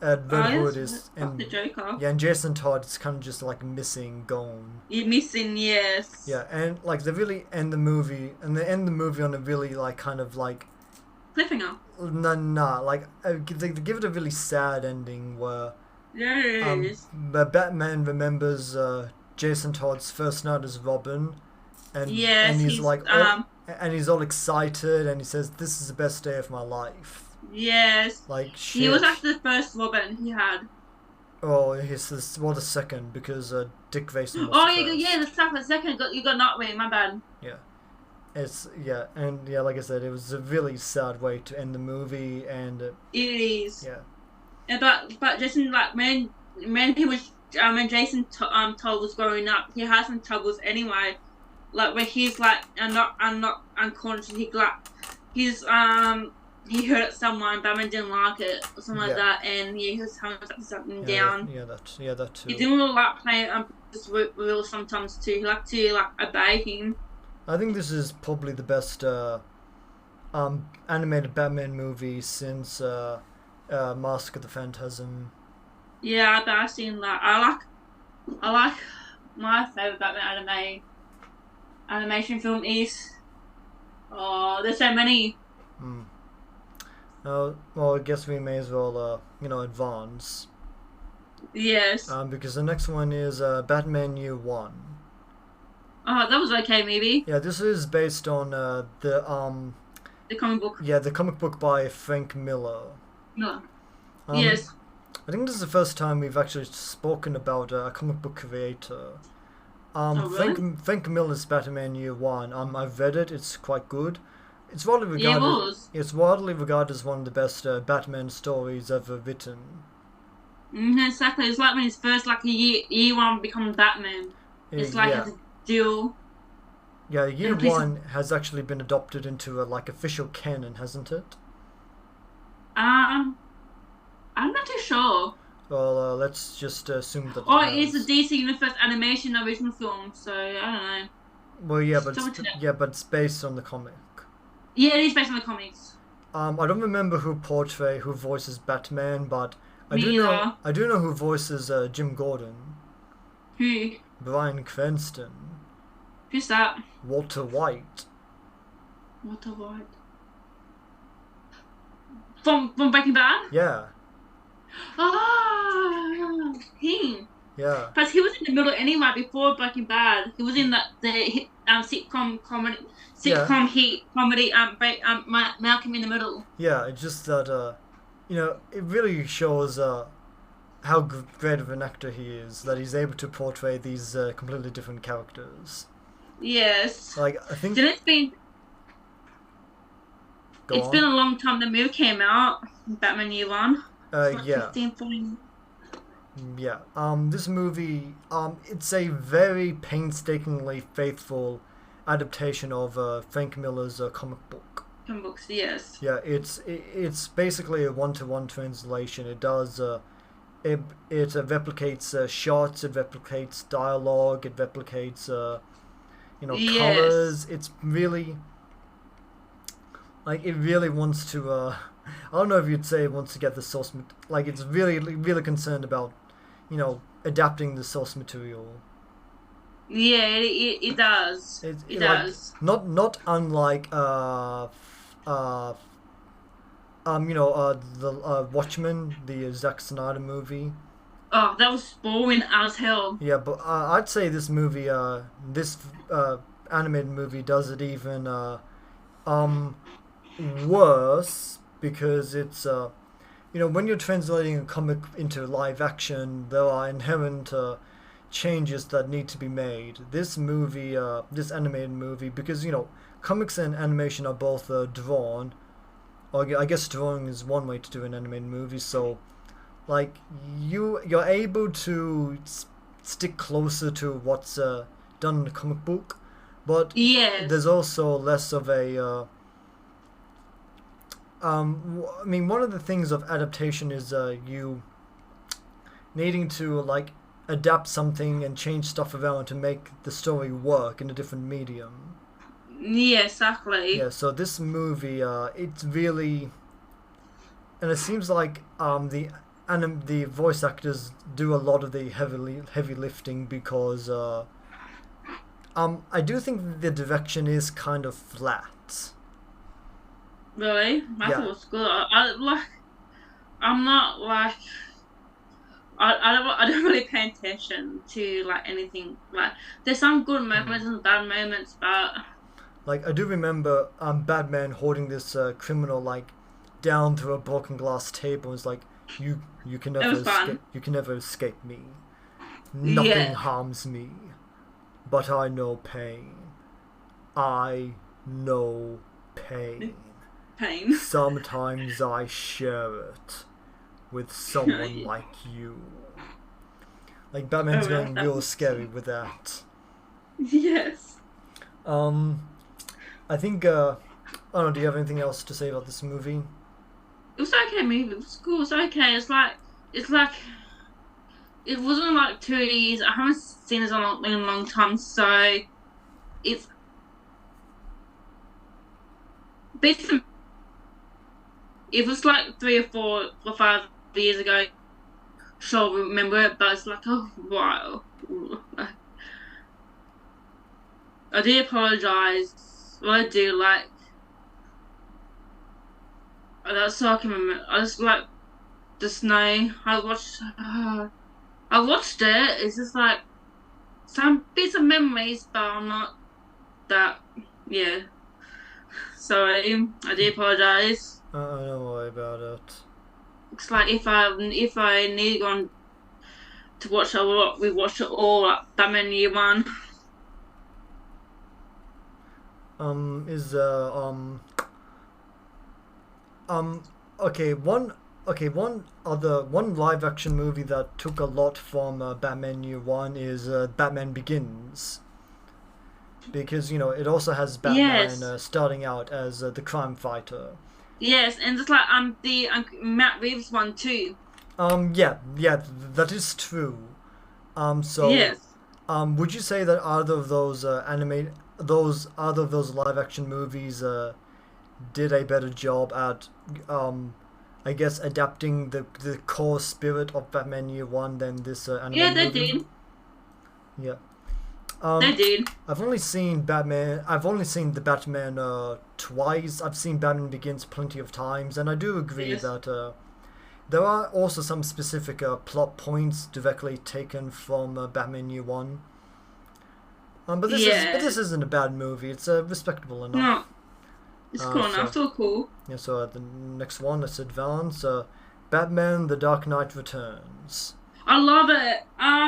Red Hood is Fuck the Joker. yeah, and Jason Todd is kind of just like missing, gone. You're missing, yes. Yeah, and like they really end the movie, and they end the movie on a really like kind of like Cliffhanger. nah, like they give it a really sad ending where Yeah, it is. Batman remembers Jason Todd's first night as Robin, and Yes, and he's like and he's all excited, and he says, "This is the best day of my life." yes. Like shit. He was actually the first Robin he had. Oh, the second because Dick Grayson was Oh, the first. yeah, the second you got Nightwing. My bad. And like I said, it was a really sad way to end the movie, and It is. yeah, And but Jason, like when he was when Jason Todd was growing up, he had some troubles anyway. Like when he's like I'm not unconscious. He hurt someone. Batman didn't like it or something like that, and he was having something down. that too. He didn't really like playing Will sometimes too. He liked to like obey him. I think this is probably the best animated Batman movie since Mask of the Phantasm. Yeah, but I've seen that. I like my favorite Batman animation film is Oh, there's so many. Hmm. Well, I guess we may as well, advance. Yes. Because the next one is Batman Year One. Oh, that was okay, maybe. Yeah, this is based on The comic book. the comic book by Frank Miller. No. Um, Yes. I think this is the first time we've actually spoken about a comic book creator. Oh, really? Frank Miller's Batman Year One. I've read it. It's quite good. It's widely Yeah, it regarded. was. It's widely regarded as one of the best Batman stories ever written. Exactly. It's like when he's first, like, year one becomes Batman. It's like Yeah, a deal. yeah. And Year the police. One has actually been adopted into a like official canon, hasn't it? Um, I'm not too sure. Well, let's just assume that it Or it's a has. DC Universe animation original film, so I don't know. Well, yeah, but Someone to know. it's based on the comic. Yeah, it is based on the comics. I don't remember who voices Batman, but Me either. I do know who voices Jim Gordon, Who? Bryan Cranston, Who's that? Walter White. What the what? From Breaking Bad? Yeah, Ah, him. yeah, Because he was in the middle anyway before Breaking Bad. He was in yeah, sitcom heat comedy Malcolm in the Middle. yeah. It's just that it really shows how great of an actor he is that he's able to portray these completely different characters. Yes. Like I think, Then go it's been on. a long time the movie came out. Batman Year One. It's like Yeah, 15, 14. yeah. This movie, it's a very painstakingly faithful adaptation of Frank Miller's comic book. Comic books. Yes. Yeah, it's basically a one-to-one translation. It does it replicates shots, it replicates dialogue, it replicates Yes. colors. It's really it really wants to I don't know if you'd say it wants to get the like it's really concerned about adapting the source material. Yeah, it does. It Like does. not unlike uh the Watchmen, the Zack Snyder movie. Oh, that was boring as hell. Yeah, but I'd say this animated movie does it even um worse because it's when you're translating a comic into live action, there are inherent changes that need to be made. This animated movie, because comics and animation are both drawn. Or I guess drawing is one way to do an animated movie. So, like you're able to stick closer to what's done in the comic book, but there's Yes. also less of a I mean, one of the things of adaptation is you needing to adapt something and change stuff around to make the story work in a different medium. Yeah, Yeah, exactly. so this movie, it's really, and it seems like the voice actors do a lot of the heavy lifting because I do think the direction is kind of flat. Really? I thought Yeah, it was good. I'm not like I don't really pay attention to like anything. Like there's some good mm. moments and bad moments, but Like I do remember Batman holding this criminal down through a broken glass table. It's like you can it never was fun. escape. You can never escape me. Nothing Yeah. harms me, but I know pain. I know pain. Pain. Sometimes I share it with someone like you. Like Batman's Oh well, going that real was scary with that. yes. Um, I think I don't know. Do you have anything else to say about this movie? It was okay movie. It was cool. It's okay. It's like it wasn't like 2 years. I haven't seen this in a long time, so it's basically if it was like 3 or 4 or 5 years ago, sure remember it, but it's like oh wow. I do apologize. Well, I do like. That's all I can remember. I just like just know I watched it. It's just like some bits of memories, but I'm not that. Yeah, sorry. I do apologize. Don't worry about it. It's like if I need on to watch a lot, we watch it all. Like Batman Year One. Is um okay one live action movie that took a lot from Batman Year One is Batman Begins, because it also has Batman Yes, starting out as the crime fighter. yes, and just like the Matt Reeves one too. Yeah, that is true. So Yes, would you say that either of those either of those live action movies did a better job at I guess adapting the core spirit of Batman Year One than this yeah, animated they movie? did. Yeah. They Um, did. I've only seen Batman. I've only seen the Batman twice. I've seen Batman Begins plenty of times, and I do agree Yes, that there are also some specific plot points directly taken from Batman Year One. But yeah. this isn't a bad movie. It's respectable No, enough. it's cool enough. So Still cool. yeah, so the next one, let's advance. Batman: The Dark Knight Returns. I love it.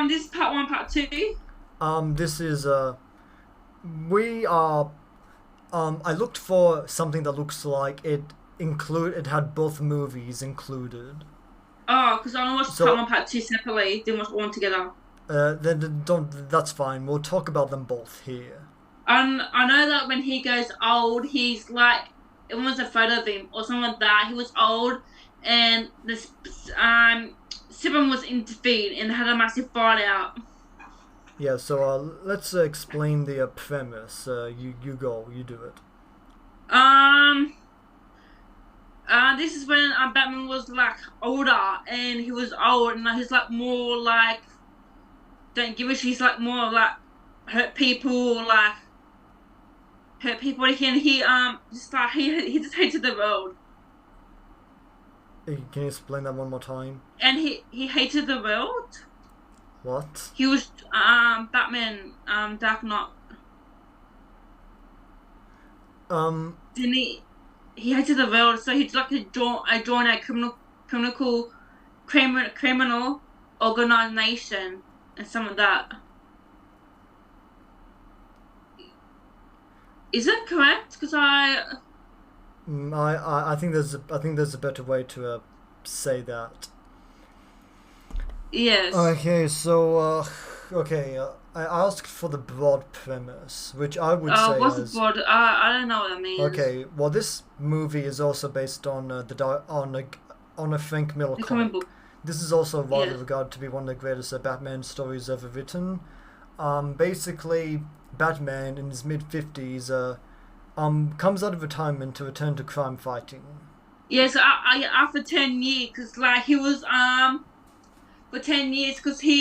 This is part one, part two. This is we are I looked for something that looks like it had both movies included. Oh, because I watched part So one, part two separately. Didn't watch one together. then don't that's fine. We'll talk about them both here. I know that when he goes old, he's like it was a photo of him or something like that. He was old, and this Superman was interfered and had a massive fight out. Yeah, so let's explain the premise. You go, you do it. Um. This is when Batman was like older, and he was old, and he's like more like don't give a shit. He's like more like hurt people, like hurt people. He just like he just hated the world, Can you explain that one more time? and he hated the world. What? He was Batman Dark Knight. Um, Didn't he hated the world, so he'd like to join a criminal organization and some of that. Is that correct? Because I think I think there's a better way to say that. yes. Okay, so okay, I asked for the broad premise, which I would say What's the is word? I don't know what that means. okay. Well, this movie is also based on on a Frank Miller The comic comic. book. This is also widely Yes. regarded to be one of the greatest Batman stories ever written. Basically, Batman in his mid 50s comes out of retirement to return to crime fighting. Yes. After 10 years, because like he was for 10 years, because the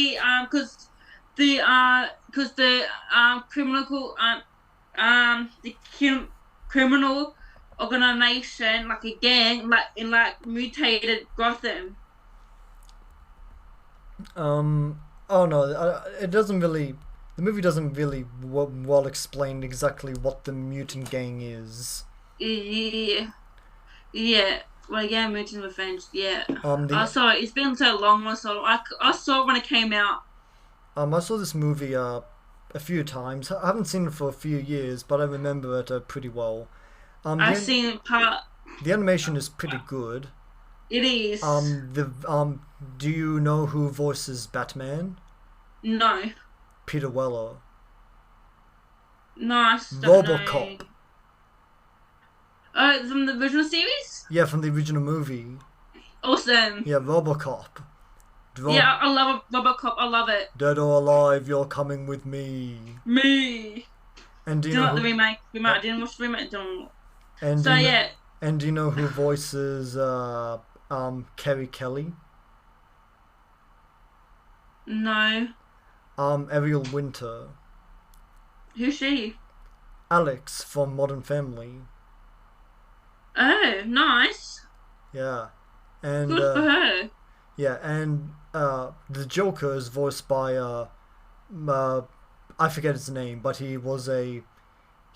criminal the criminal organization like a gang like in like mutated Gotham. Oh no, it doesn't really. The movie doesn't really well explain exactly what the mutant gang is. Yeah, yeah. Well, yeah, Mutant Revenge. Yeah, I The saw it. It's been so long. I saw it when it came out. I saw this movie a few times. I haven't seen it for a few years, but I remember it pretty well. I've seen part. The animation is pretty good. It is The do you know who voices Batman? no, Peter Weller. no. I just don't know. RoboCop. Oh, from the original series. Yeah, from the original movie. Awesome. Yeah, RoboCop. Yeah, I love RoboCop. I love it. Dead or alive, you're coming with me. Me. And do you Do you know like the who? remake? uh, I didn't watch the remake. Don't. And do So you know? yeah, And do you know who voices Carrie Kelly? no. Ariel Winter. Who's she? Alex from Modern Family. Oh, nice. Yeah, and Good for her. yeah, and the Joker is voiced by uh, I forget his name, but he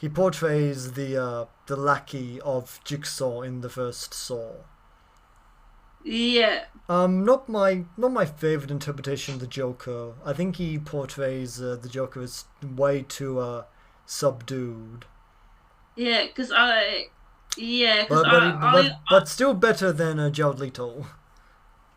portrays the lackey of Jigsaw in the first Saw. Yeah, Not my favorite interpretation of the Joker. I think he portrays the Joker as way too subdued. yeah, because I, yeah, because But but he, I, but still better than Jared Leto.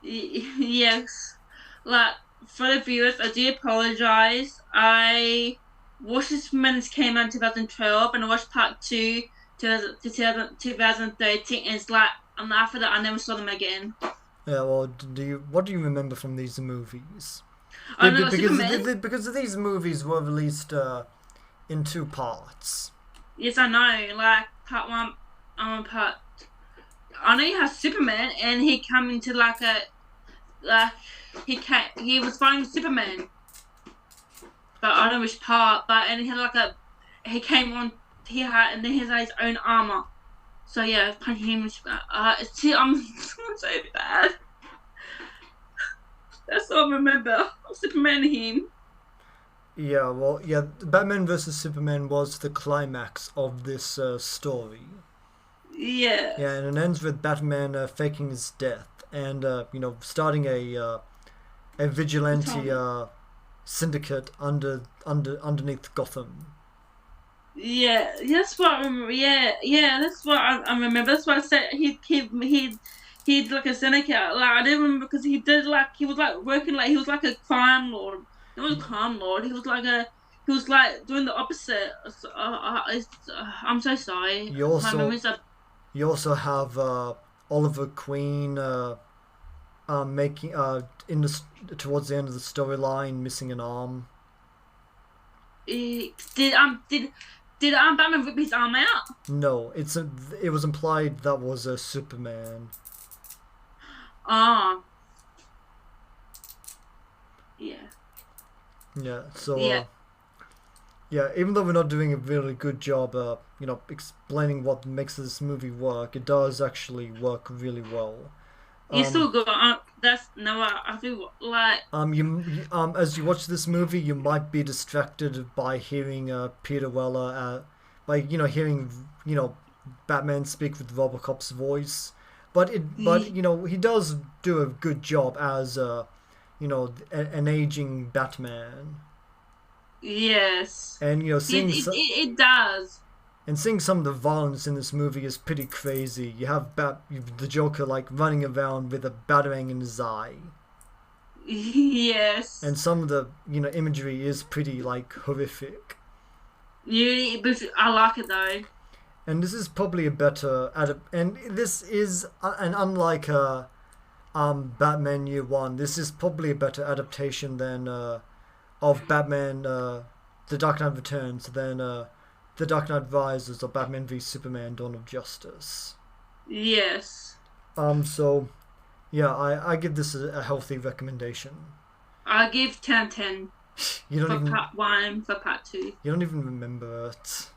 yes, like for the viewers, I do apologize. I watched this when it came out in 2012, and I watched part two, 2013, and it's like, and after that, I never saw them again. Yeah, well, what do you remember from these movies? I know Superman. Because these movies were released in two parts. Yes, I know. Like part one, part. I know you have Superman, and he come into like a like he was fighting Superman, but I don't know which part. But and he had like a he came on he had and then he had his own armor. So yeah, punching him. See, I'm so bad. That's all I remember. Superman and him. Yeah, well, yeah, Batman versus Superman was the climax of this story. Yeah. Yeah, and it ends with Batman faking his death and starting a vigilante syndicate underneath Gotham. Yeah, that's what I remember. Yeah, yeah, that's what I remember. That's what I said. He'd like a syndicate. Like I didn't remember because he did like he was like working like he was like a crime lord. He was a crime lord. He was like doing the opposite. So, I'm so sorry. You My also memories are. you also have Oliver Queen making in towards the end of the storyline missing an arm. Did Batman rip his arm out? No, it was implied that was a Superman. Ah, yeah, Yeah, so yeah. yeah, even though we're not doing a really good job, explaining what makes this movie work, it does actually work really well. You Um, still go. That's no. I feel like as you watch this movie, you might be distracted by hearing Peter Weller, by hearing Batman speak with RoboCop's voice, but he does do a good job as an aging Batman, yes. and It does. seeing some of the violence in this movie is pretty crazy. You have the Joker like running around with a batarang in his eye. Yes. And some of the imagery is pretty like horrific. But I like it though. And this is probably a better and this is and unlike Batman Year One, this is probably a better adaptation than of Batman The Dark Knight Returns than The Dark Knight Rises or Batman v Superman: Dawn of Justice. Yes. So yeah, I give this a healthy recommendation. I give 10/10 You don't for even part one, for part two. you don't even remember it.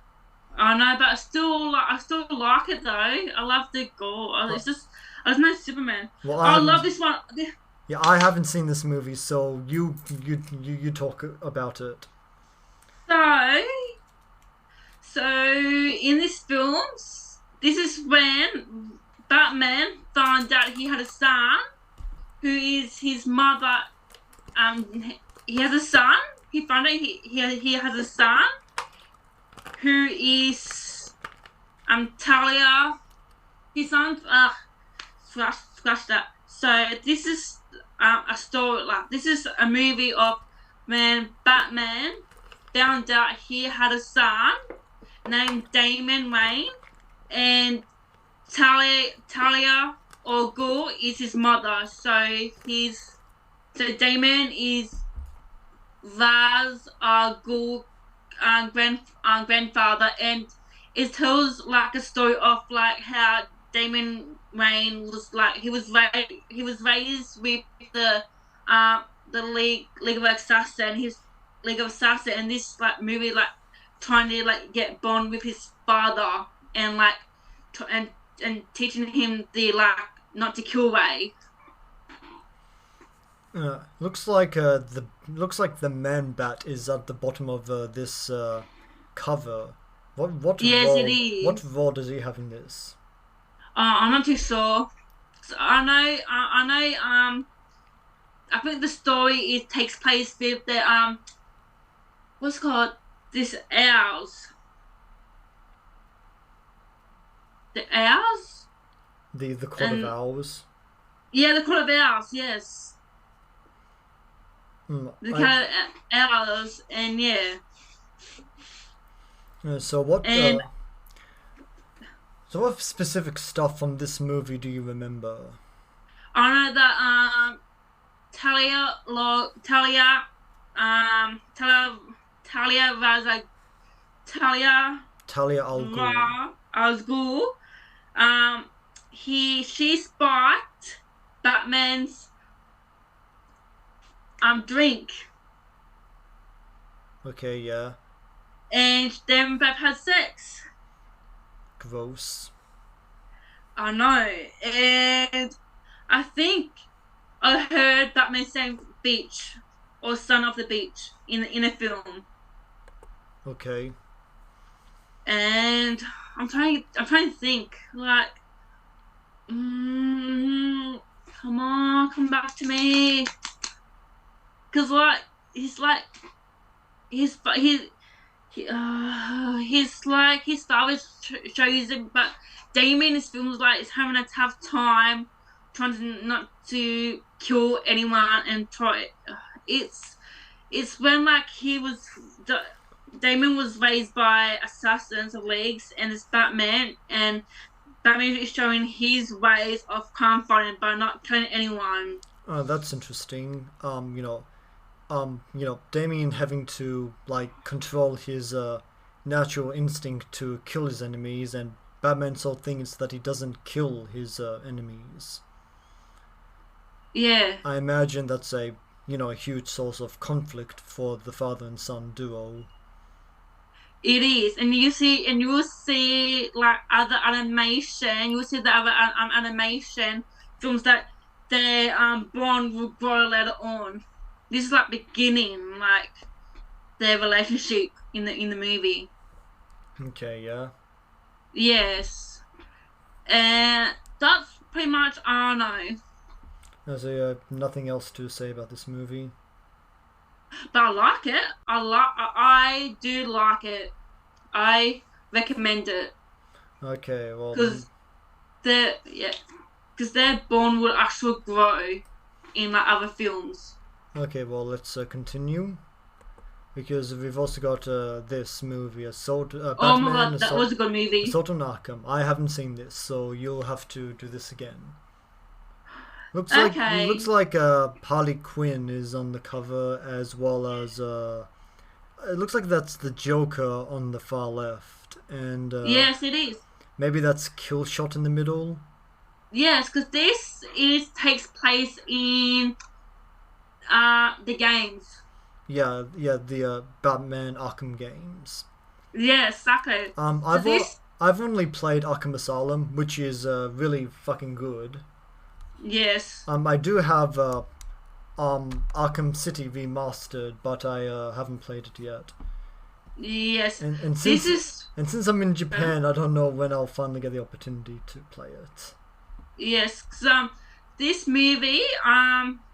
I know, but I still like it though. I love the gore. It's just, I don't know, Superman. Well, I love this one. Yeah, I haven't seen this movie, so you talk about it. So, so in this film, this is when Batman found out he had a son, who is his mother. He has a son. He found out he has a son, who is Talia. His son. Scratch that. So this is a story. Like this is a movie of when Batman found out he had a son named Damon Wayne, and Talia or Ghul is his mother. So Damon is Raz Ghul grandfather, and it tells like a story of like how Damon Wayne was like he was raised with the League of Assassin, his League of Assassin, and this like movie like trying to like get bond with his father and like and teaching him the like not to kill Ray. Looks like the man bat is at the bottom of this cover. What Yes, it role what is. role does he have in this? I'm not too sure. So I know. I know. I think the story it takes place with the what's it called this owls. The owls The Court of and Owls. yeah, the court of owls. Yes, Hmm, the I court of owls, and yeah, so what and so what specific stuff from this movie do you remember? I know that Talia Talia Talia Raza Talia Talia al Ghul. Ra Azgul. Um, she spiked Batman's drink, Okay, yeah. and then both had sex. Gross. I know, and I think I heard Batman saying "beach" or "son of the beach" in a film, Okay. and I'm trying to think like, come on, come back to me, because like he's like he's like his style is chosen, but Damien in his films like is having a tough time trying to not to kill anyone and try. It's it's when like Damon was raised by assassins of leagues, and it's Batman, and Batman is showing his ways of crime fighting by not killing anyone. That's interesting. Damien having to like control his natural instinct to kill his enemies, and Batman's whole thing is that he doesn't kill his enemies. Yeah, I imagine that's a huge source of conflict for the father and son duo. it is, and you will see like other animation. You will see the other animation films that their bond will grow later on. This is like beginning, like their relationship in the movie. Okay, yeah. Yes, and that's pretty much all I know. There's nothing else to say about this movie. But I like it. I do like it. I recommend it Okay, well then. because their yeah, because their bond will actually grow in like other films. Okay, well let's continue because we've also got this movie, Oh my Batman god, that was a good movie. Assault on Arkham. I haven't seen this, so you'll have to do this again. Looks Okay. like Harley Quinn is on the cover as well as it looks like that's the Joker on the far left, and Yes, it is. maybe that's Killshot in the middle. Yes, because this is takes place in the games. Yeah, yeah, the Batman Arkham games. Yes, exactly. Um, So I've o- this I've only played Arkham Asylum, which is really fucking good. yes. I do have Arkham City remastered, but I haven't played it yet. Yes. And This since is and since I'm in Japan, I don't know when I'll finally get the opportunity to play it. yes. 'Cause, this movie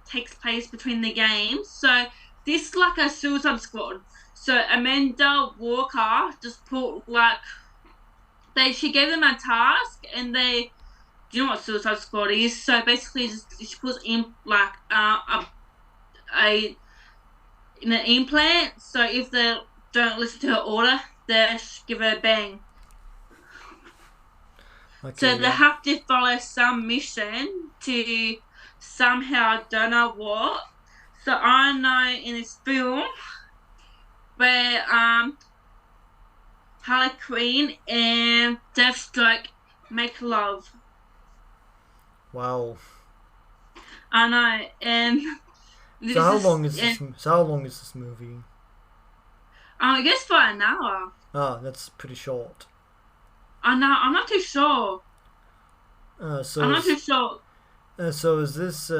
takes place between the games. So this is like a Suicide Squad. So Amanda Walker just put like she gave them a task, and they do you know what Suicide Squad is? So basically, just she puts in like a in an implant. So if they don't listen to her order, they give her a bang. Okay, So they yeah. have to follow some mission to somehow don't know what. So I know in this film where Harley Quinn and Deathstroke make love. Wow. I know, and So this how is long is this? and So how long is this movie? I guess for an hour. Ah, that's pretty short. I know. I'm not too sure. So I'm not too sure. So is this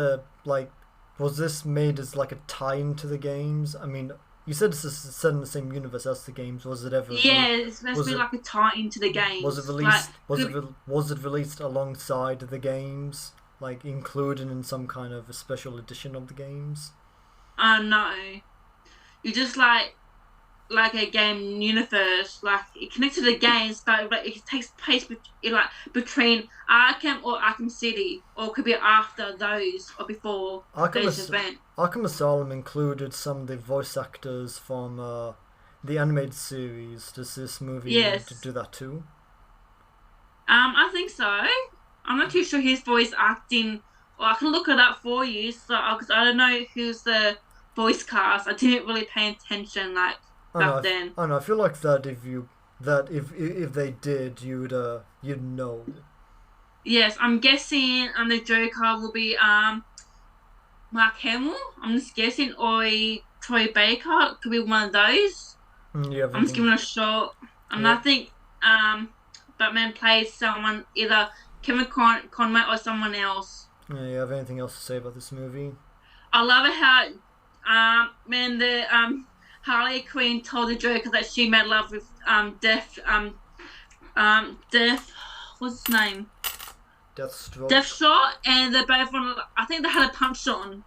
like was this made as like a tie-in to the games? I mean, you said this is set in the same universe as the games. Was it ever Yeah, it's supposed to was be it like a tie into the was it games. Like, released was it released alongside the games, like included in some kind of a special edition of the games? no, you just like a game universe, like it connects to the games, but like, it takes place like between Arkham or Arkham City, or it could be after those or before Arkham, those events. Arkham Asylum included some of the voice actors from the animated series. Does this movie Yes, do that too? I think so. I'm not too sure his voice acting, or I can look it up for you. So, because I don't know who's the voice cast. I didn't really pay attention like I know. back then. I know. I feel like that if they did, you'd know. Yes, I'm guessing the Joker will be Mark Hamill. I'm just guessing, or Troy Baker could be one of those. You have I'm just anything? giving it a shot, and I Yeah. think Batman plays someone either Conway or someone else. Yeah. You have anything else to say about this movie? I love it how when the Harley Quinn told the Joker that she made love with Death, what's his name? Deathstroke. Deathshot, and they both on. I think they had a punch on,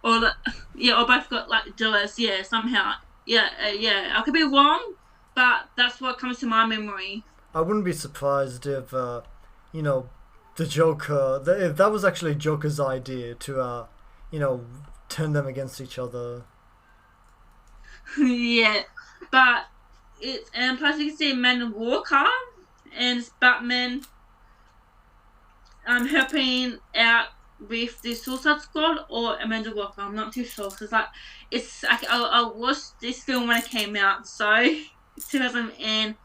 or yeah, or both got like jealous. Yeah, somehow. Yeah, yeah. I could be wrong, but that's what comes to my memory. I wouldn't be surprised if you know, the Joker. If that was actually Joker's idea to you know, turn them against each other. Yeah, but it's and plus you can see Man Walker and it's Batman helping out with the Suicide Squad or Amanda Walker. I'm not too sure because like it's like I watched this film when it came out, so 2015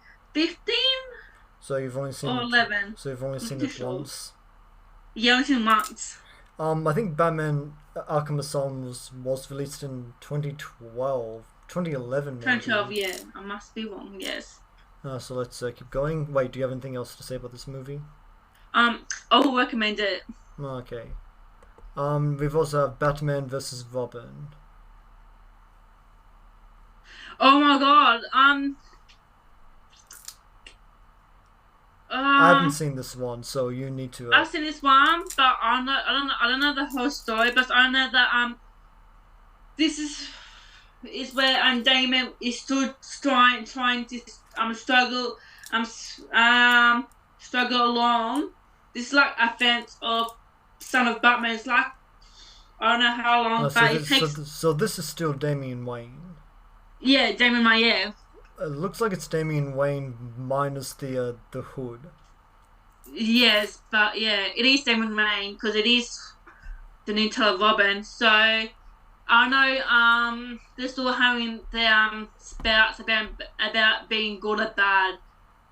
So you've only seen or it. 11. So you've only I'm not seen too it sure. once. Yeah, only 2 months. I think Batman Arkham Asylum was released in 2012, 2011 2012. maybe. Yeah, I must be wrong. Yes. So let's keep going. Wait, do you have anything else to say about this movie? I will recommend it. Okay. We've also have Batman versus Robin. Oh my god. I haven't Um. seen this one, so you need to. I've seen this one, but I don't know the whole story, but I know that this is where Damon is still trying to struggle struggle along. This is like a fence of Son of Batman. It's like I don't know how long, So but it takes so this is still Damian Wayne. yeah, Damon Mayer. It looks like it's Damian Wayne minus the hood. Yes, but yeah, it is Damon Mayer because it is the new Tale of Robin. So I know they're still having the spouts about being good or bad,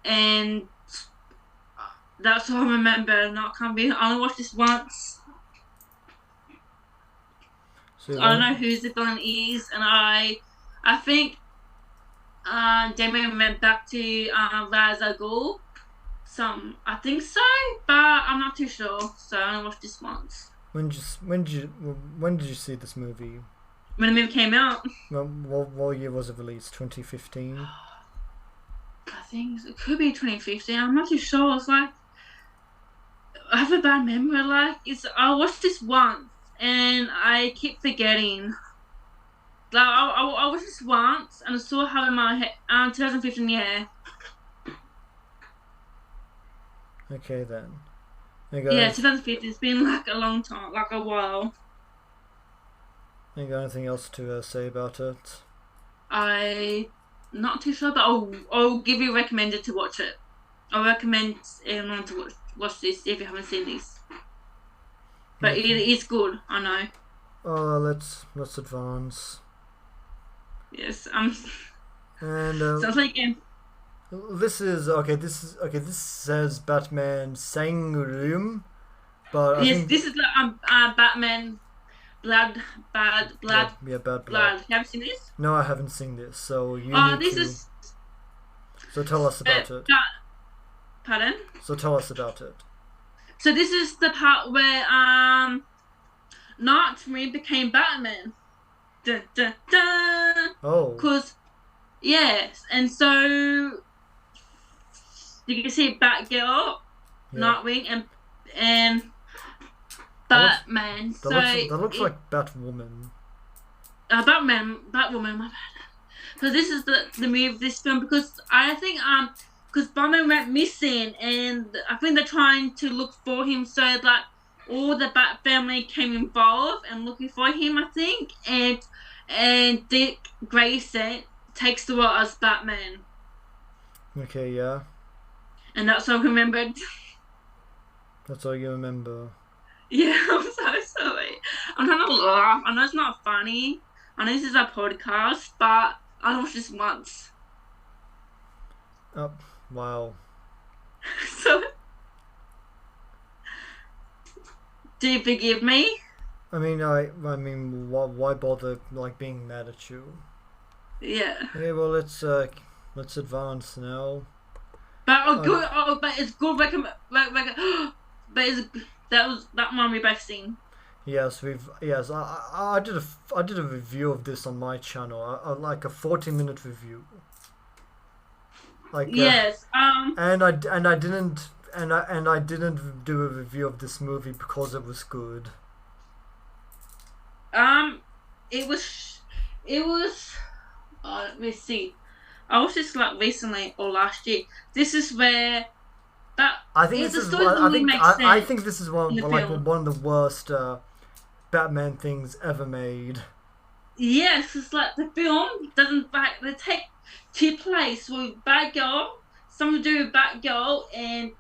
and that's what I remember. Not can't be. I only watched this once. So I don't know who's the villain is, and I think Damien went back to Ra's al Ghul. I think so, but I'm not too sure. So I only watched this once when did you see this movie? when the movie came out. What year was it released? 2015. I think it could be 2015. I'm not too sure. It's like I have a bad memory. Like I watched this once and I keep forgetting. Like I watched this once and I still have in my head. 2015, yeah, Okay then. yeah, 2015. It's been like a long time, like a while. You got anything else to say about it? I not too sure, but I'll give you recommended to watch it. I recommend everyone to watch this if you haven't seen this. But it Okay. is good. I know. Let's advance. Yes. And Sounds like this is okay. This says Batman Sangrum, but I yes. think This is like Batman. Blood, bad, blood, yeah, Bad Blood. blood. You haven't seen this? No, I haven't seen this, so you Oh, need this to. is. So tell us about it. Pardon? So tell us about it. So this is the part where Nightwing became Batman. Dun, dun, dun. Oh, Cause yes, and so you can see Batgirl, yeah. Nightwing, and That looks Batman. that So looks that looks it like Batwoman. Batwoman. My bad. So this is the movie of this film because I think because Batman went missing and I think they're trying to look for him so that all the Bat family came involved and looking for him. I think and Dick Grayson takes the role as Batman, Okay, yeah. and that's all I remembered. That's all you remember. Yeah, I'm so sorry. I'm trying to laugh. I know it's not funny. I know this is a podcast, but I watched this once. Oh, wow. So, do you forgive me? I mean, why bother like being mad at you? Yeah. Okay, well, let's advance now. But Uh, but it's good but it's that one we both seen. yes, I did a review of this on my channel, like a 40-minute review. Like, Yes. and I didn't do a review of this movie because it was good. Um it was let me see. I was just like recently or last year. This is where that I think it this the is story what doesn't really make I sense think this is in the film. one of the worst Batman things ever made. Yes, it's like the film doesn't like they take two plays with Batgirl, something to do with Batgirl and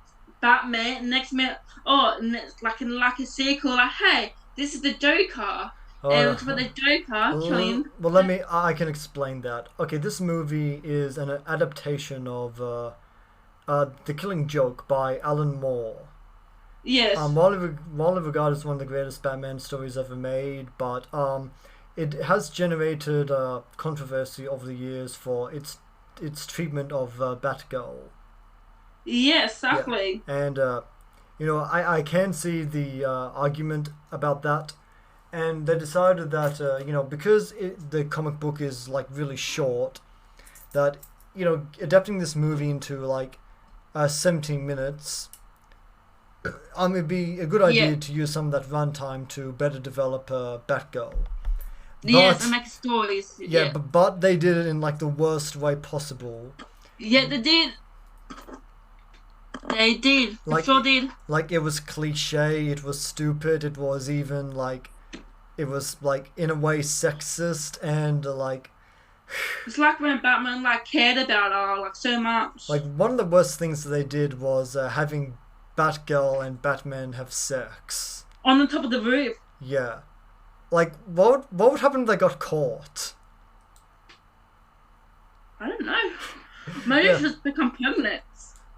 Batman. And next minute, oh, and it's like in like a sequel, like hey, this is the Joker, and Uh, it's for the Joker killing. well, let me. I can explain that. Okay, this movie is an adaptation of The Killing Joke by Alan Moore. Yes, Widely regarded as one of the greatest Batman stories ever made, but it has generated controversy over the years for its treatment of Batgirl. yes, Yeah, exactly. and I can see the argument about that, and they decided that because the comic book is like really short, that adapting this movie into like 17 minutes, it'd be a good Yeah, idea to use some of that runtime to better develop Batgirl. yes, and But make stories. yeah, Yeah, but they did it in like the worst way possible. yeah, they did. They did. They Like sure did. like it was cliche, it was stupid, it was like in a way sexist and like It's like when Batman like cared about her like so much. one of the worst things that they did was having Batgirl and Batman have sex. On the top of the roof. Yeah. Like what would happen if they got caught? I don't know. Maybe Yeah. it's just become permanent.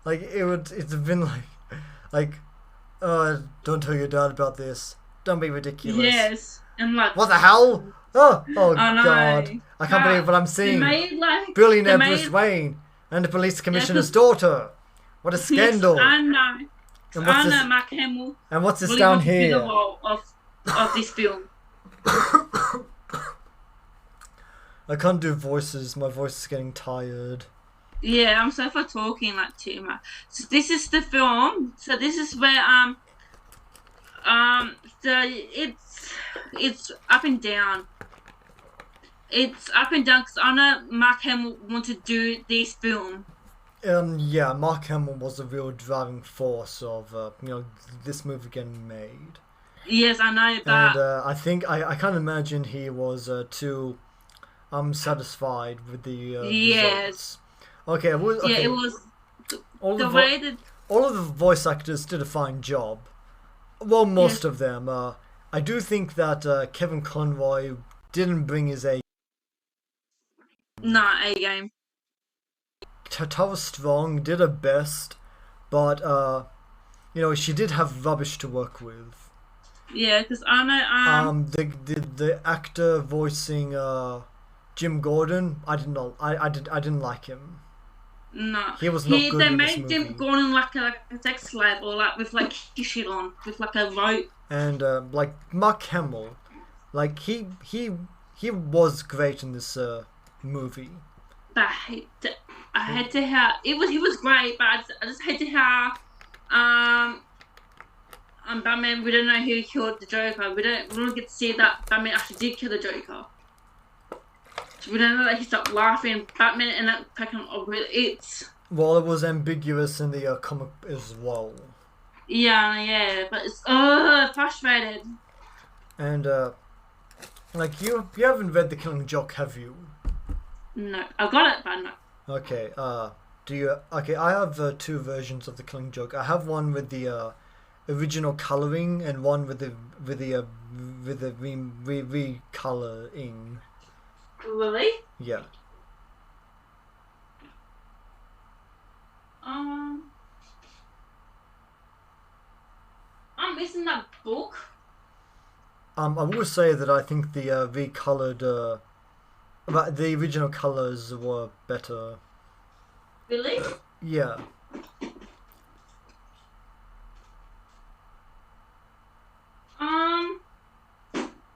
Like it's been like don't tell your dad about this. Don't be ridiculous. Yes. And like What the hell? Oh I know. God. I can't believe what I'm They seeing. made like Billionaire they Bruce made Wayne and the police commissioner's 'cause- daughter. What a yes, scandal. I know. And what's I this know Mark Hamill and what's this really down wants to be the here? role of this film. I can't do voices, my voice is getting tired. Yeah, I'm sorry for talking like too much. So this is the film. So this is where so it's up and down. It's up and down because I know Mark Hamill wanted to do this film. Yeah, Mark Hamill was the real driving force of this movie getting made. Yes, I know, And but I think I can't imagine he was too satisfied with the yes, results. Okay, yeah, okay. it was All the the way that all of the voice actors did a fine job. Well, most yes, of them. I do think that Kevin Conroy didn't bring his A. nah, A game. Tara Strong did her best, but she did have rubbish to work with. Yeah, because I know The actor voicing Jim Gordon, I didn't like him. No, He was not good they in this made him movie. go on like a sex slave or like with like shit on with like a rope. And like Mark Hamill, like he was great in this movie. But I hate to how he was great, but I just hate to how um Batman, we don't know who killed the Joker. We don't get to see that Batman actually did kill the Joker. So we don't know that he stopped laughing. Batman ended up picking up with it. Well, it was ambiguous in the comic as well. Yeah, but it's frustrated. And like you haven't read The Killing Joke, have you? No, I got it, but no. Okay. Do you? Okay, I have two versions of The Killing Joke. I have one with the original coloring and one with the recoloring. Really? Yeah. I'm missing that book. I will say that I think the recolored but the original colors were better. Really? Yeah.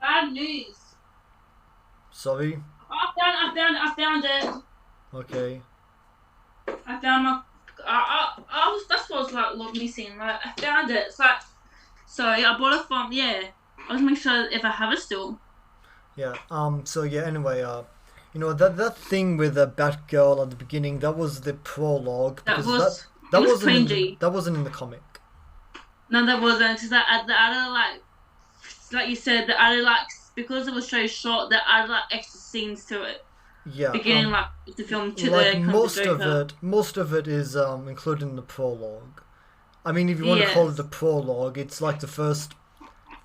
Bad news. Sorry. I found it. Okay. I found my. That's what I was like missing. Like I found it. It's like, sorry, I bought it from. Yeah, I was making sure if I have it still. Yeah. So yeah. Anyway. You know that thing with the Batgirl at the beginning. That was the prologue That because was. that It was wasn't cringy. that wasn't in the comic. No, that wasn't. Because the other like you said, the other like because it was so short, the other like extra scenes to it. Yeah. Beginning like the film to like the most of it is included in the prologue. I mean, if you want to call it Yes. a prologue, it's like the first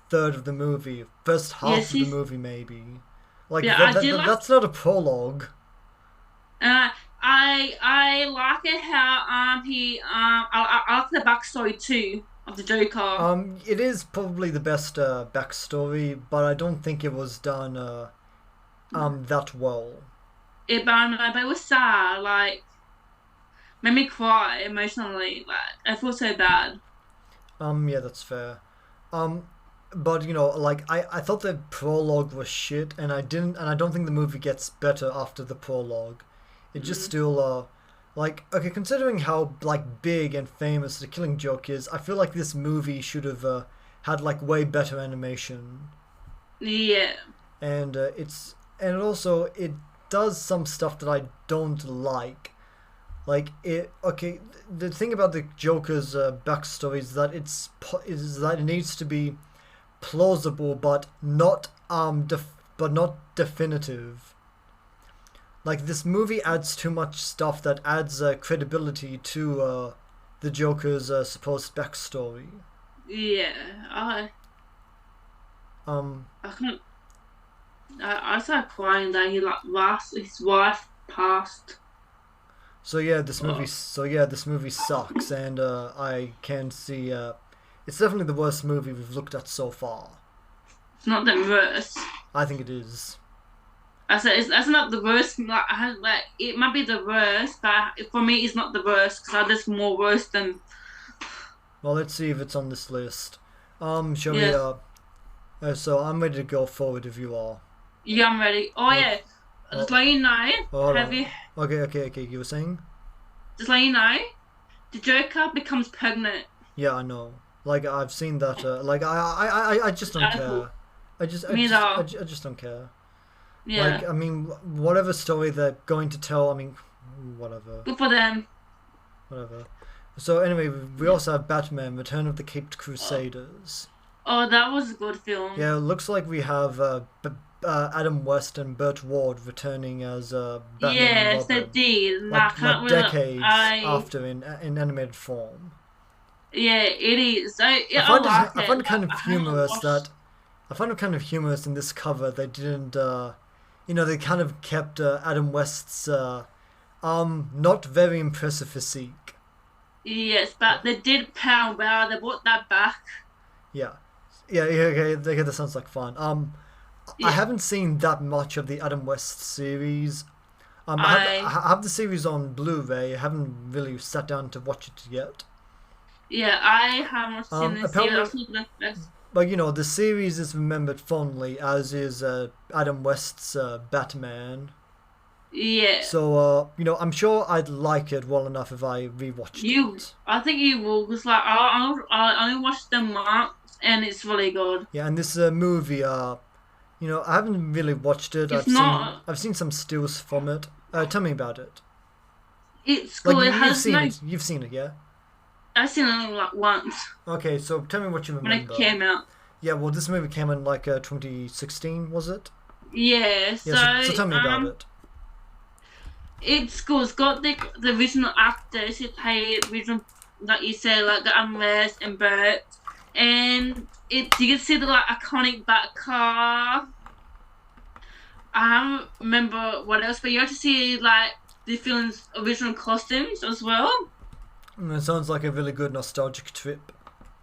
third of the movie, first half Yes, of the he's. movie, maybe. Like Yeah, I did like. that's not a prologue. I like it how I like the backstory too of the Joker. It is probably the best backstory, but I don't think it was done that well. But it was sad. Like made me cry emotionally. Like I feel so bad. Yeah, that's fair. Um, but you know, like I thought the prologue was shit, and I don't think the movie gets better after the prologue. It just Mm. still like okay, considering how like big and famous The Killing Joke is, I feel like this movie should have had like way better animation, Yeah, and and also it does some stuff that I don't like. Like it, okay. The thing about the Joker's backstory is that is that it needs to be plausible, but not but not definitive. Like this movie adds too much stuff that adds credibility to the Joker's supposed backstory. yeah. Um, I couldn't. I started crying that he like lost his wife passed. Oh, so yeah, this movie sucks, and I can see it's definitely the worst movie we've looked at so far. it's not the worst. I think it is. I said that's not the worst. Like, it might be the worst, but for me, it's not the worst because there's more worse than. Well, let's see if it's on this list. Shall we? Yes. So I'm ready to go forward if you are. Yeah, I'm ready. Oh Yep. yeah, Oh, just let you know. hold Have on. you? Okay. You were saying? Just let you know. The Joker becomes pregnant. Yeah, I know. Like I've seen that. Like I just don't Article. care. Me though. I just don't care. Yeah. Like I mean, whatever story they're going to tell. I mean, whatever, Good for them. whatever. So anyway, we also have Batman: Return of the Caped Crusaders. Oh, that was a good film. Yeah, it looks like we have Adam West and Burt Ward returning as Batman and Yes, they Robin, did. And I can't like really. decades after in animated form. Yeah, it is. I liked find it. it kind of I haven't humorous watched. that I find it kind of humorous in this cover they didn't they kind of kept Adam West's not very impressive physique. Yes, but they did pound well. They brought that back. Yeah. Okay, that sounds like fun. I Yeah. haven't seen that much of the Adam West series. I I have the series on Blu-ray. I haven't really sat down to watch it yet. yeah, I haven't seen the series. Apparently, I've seen the first. but you know, the series is remembered fondly, as is Adam West's Batman. Yeah, So, you know, I'm sure I'd like it well enough if I rewatched you. it. I think you will because like I only watched them once and it's really good. Yeah, and this movie, you know, I haven't really watched it. It's not. I've seen some stills from it. Tell me about it. It's Like good. It you've has seen no. it. You've seen it, yeah. I've seen it only like once Okay, so tell me what you when it remember. came out. Yeah, well, this movie came in like 2016, was it? Yeah. Yeah, so tell me about it. It's good. It's got the original actors who play original, like you said, like the Unrest and Bert, and it you can see the like iconic Bat car. I don't remember what else, but you have to see like the film's original costumes as well. It sounds like a really good nostalgic trip.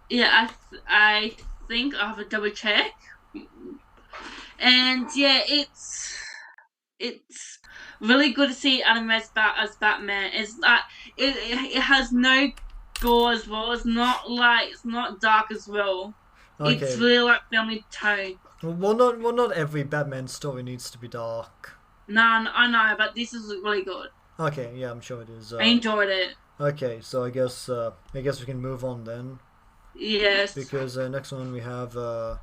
Yeah, I think I have a double check, and yeah, it's really good to see Adam West as Batman. It's like it has no gore as well. It's not dark as well. It's Okay. really like family tone. Well, not every Batman story needs to be dark. No, I know, but this is really good. Okay, yeah, I'm sure it is. I enjoyed it. Okay, so I guess we can move on then, Yes. because next one we have the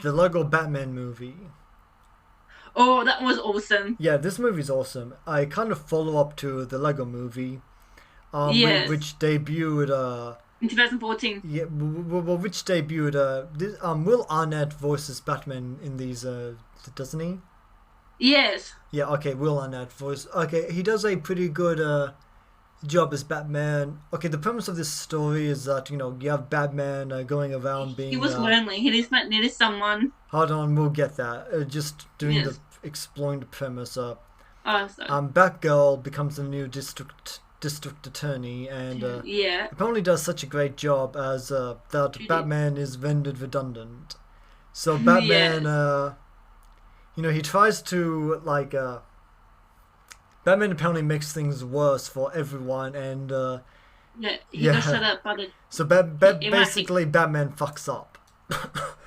Lego Batman movie. Oh, that was awesome. Yeah, this movie's awesome. I kind of follow up to the Lego movie, Yes. which debuted In 2014. yeah, which debuted Will Arnett voices Batman in these doesn't he? Yes. Yeah, okay, Will Arnett voice. Okay, he does a pretty good job as Batman. Okay, the premise of this story is that, you know, you have Batman going around being. He was lonely. He just needed someone. Hold on, we'll get that. Just doing Yes. the exploring the premise. Oh, sorry. Batgirl becomes the new district attorney, and Yeah. apparently does such a great job as that She did. Batman is rendered redundant. So Batman, you know, he tries to like. Batman apparently makes things worse for everyone, and Yeah. He Yeah. got shut up by the. so It might- basically Batman fucks up.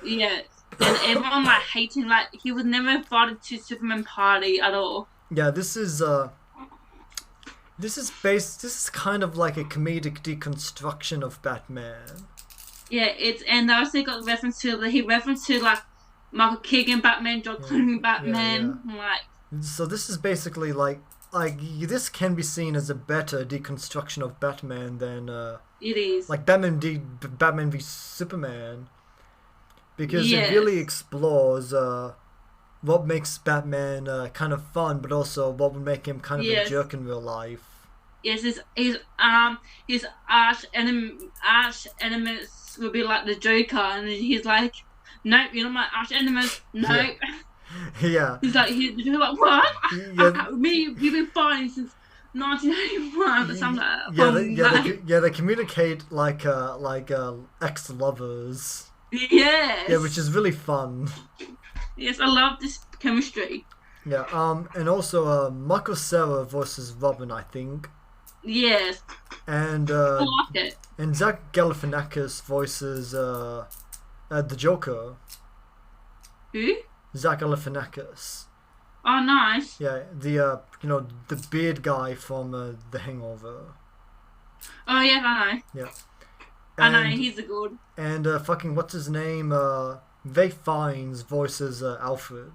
Yeah. And everyone like hates him. Like he was never invited to Superman party at all. Yeah, this is this is kind of like a comedic deconstruction of Batman. Yeah. And they also got reference to he referenced to like Michael Keegan Batman, George Clooney Batman. Like So this is basically like this can be seen as a better deconstruction of Batman than it is. like Batman v Superman, because Yes. it really explores what makes Batman kind of fun, but also what would make him kind of a Yes. jerk in real life. Yes, his arch enemies will be like the Joker, and he's like, nope, you're not my arch enemies. Nope. Yeah. He's like, what? Yeah. You've been fighting since 1981 or something like that. They communicate like ex-lovers. Yes. Yeah, which is really fun. Yes, I love this chemistry. Yeah, and also Michael Cera voices Robin, I think, Yes. and I like it. and Zach Galifianakis voices the Joker. Who? Zach Galifianakis. Oh, nice. Yeah, the you know, the beard guy from The Hangover. Oh, yeah, I know. Yeah. I know, And- he's a good. And fucking what's his name? Ray Fiennes voices Alfred.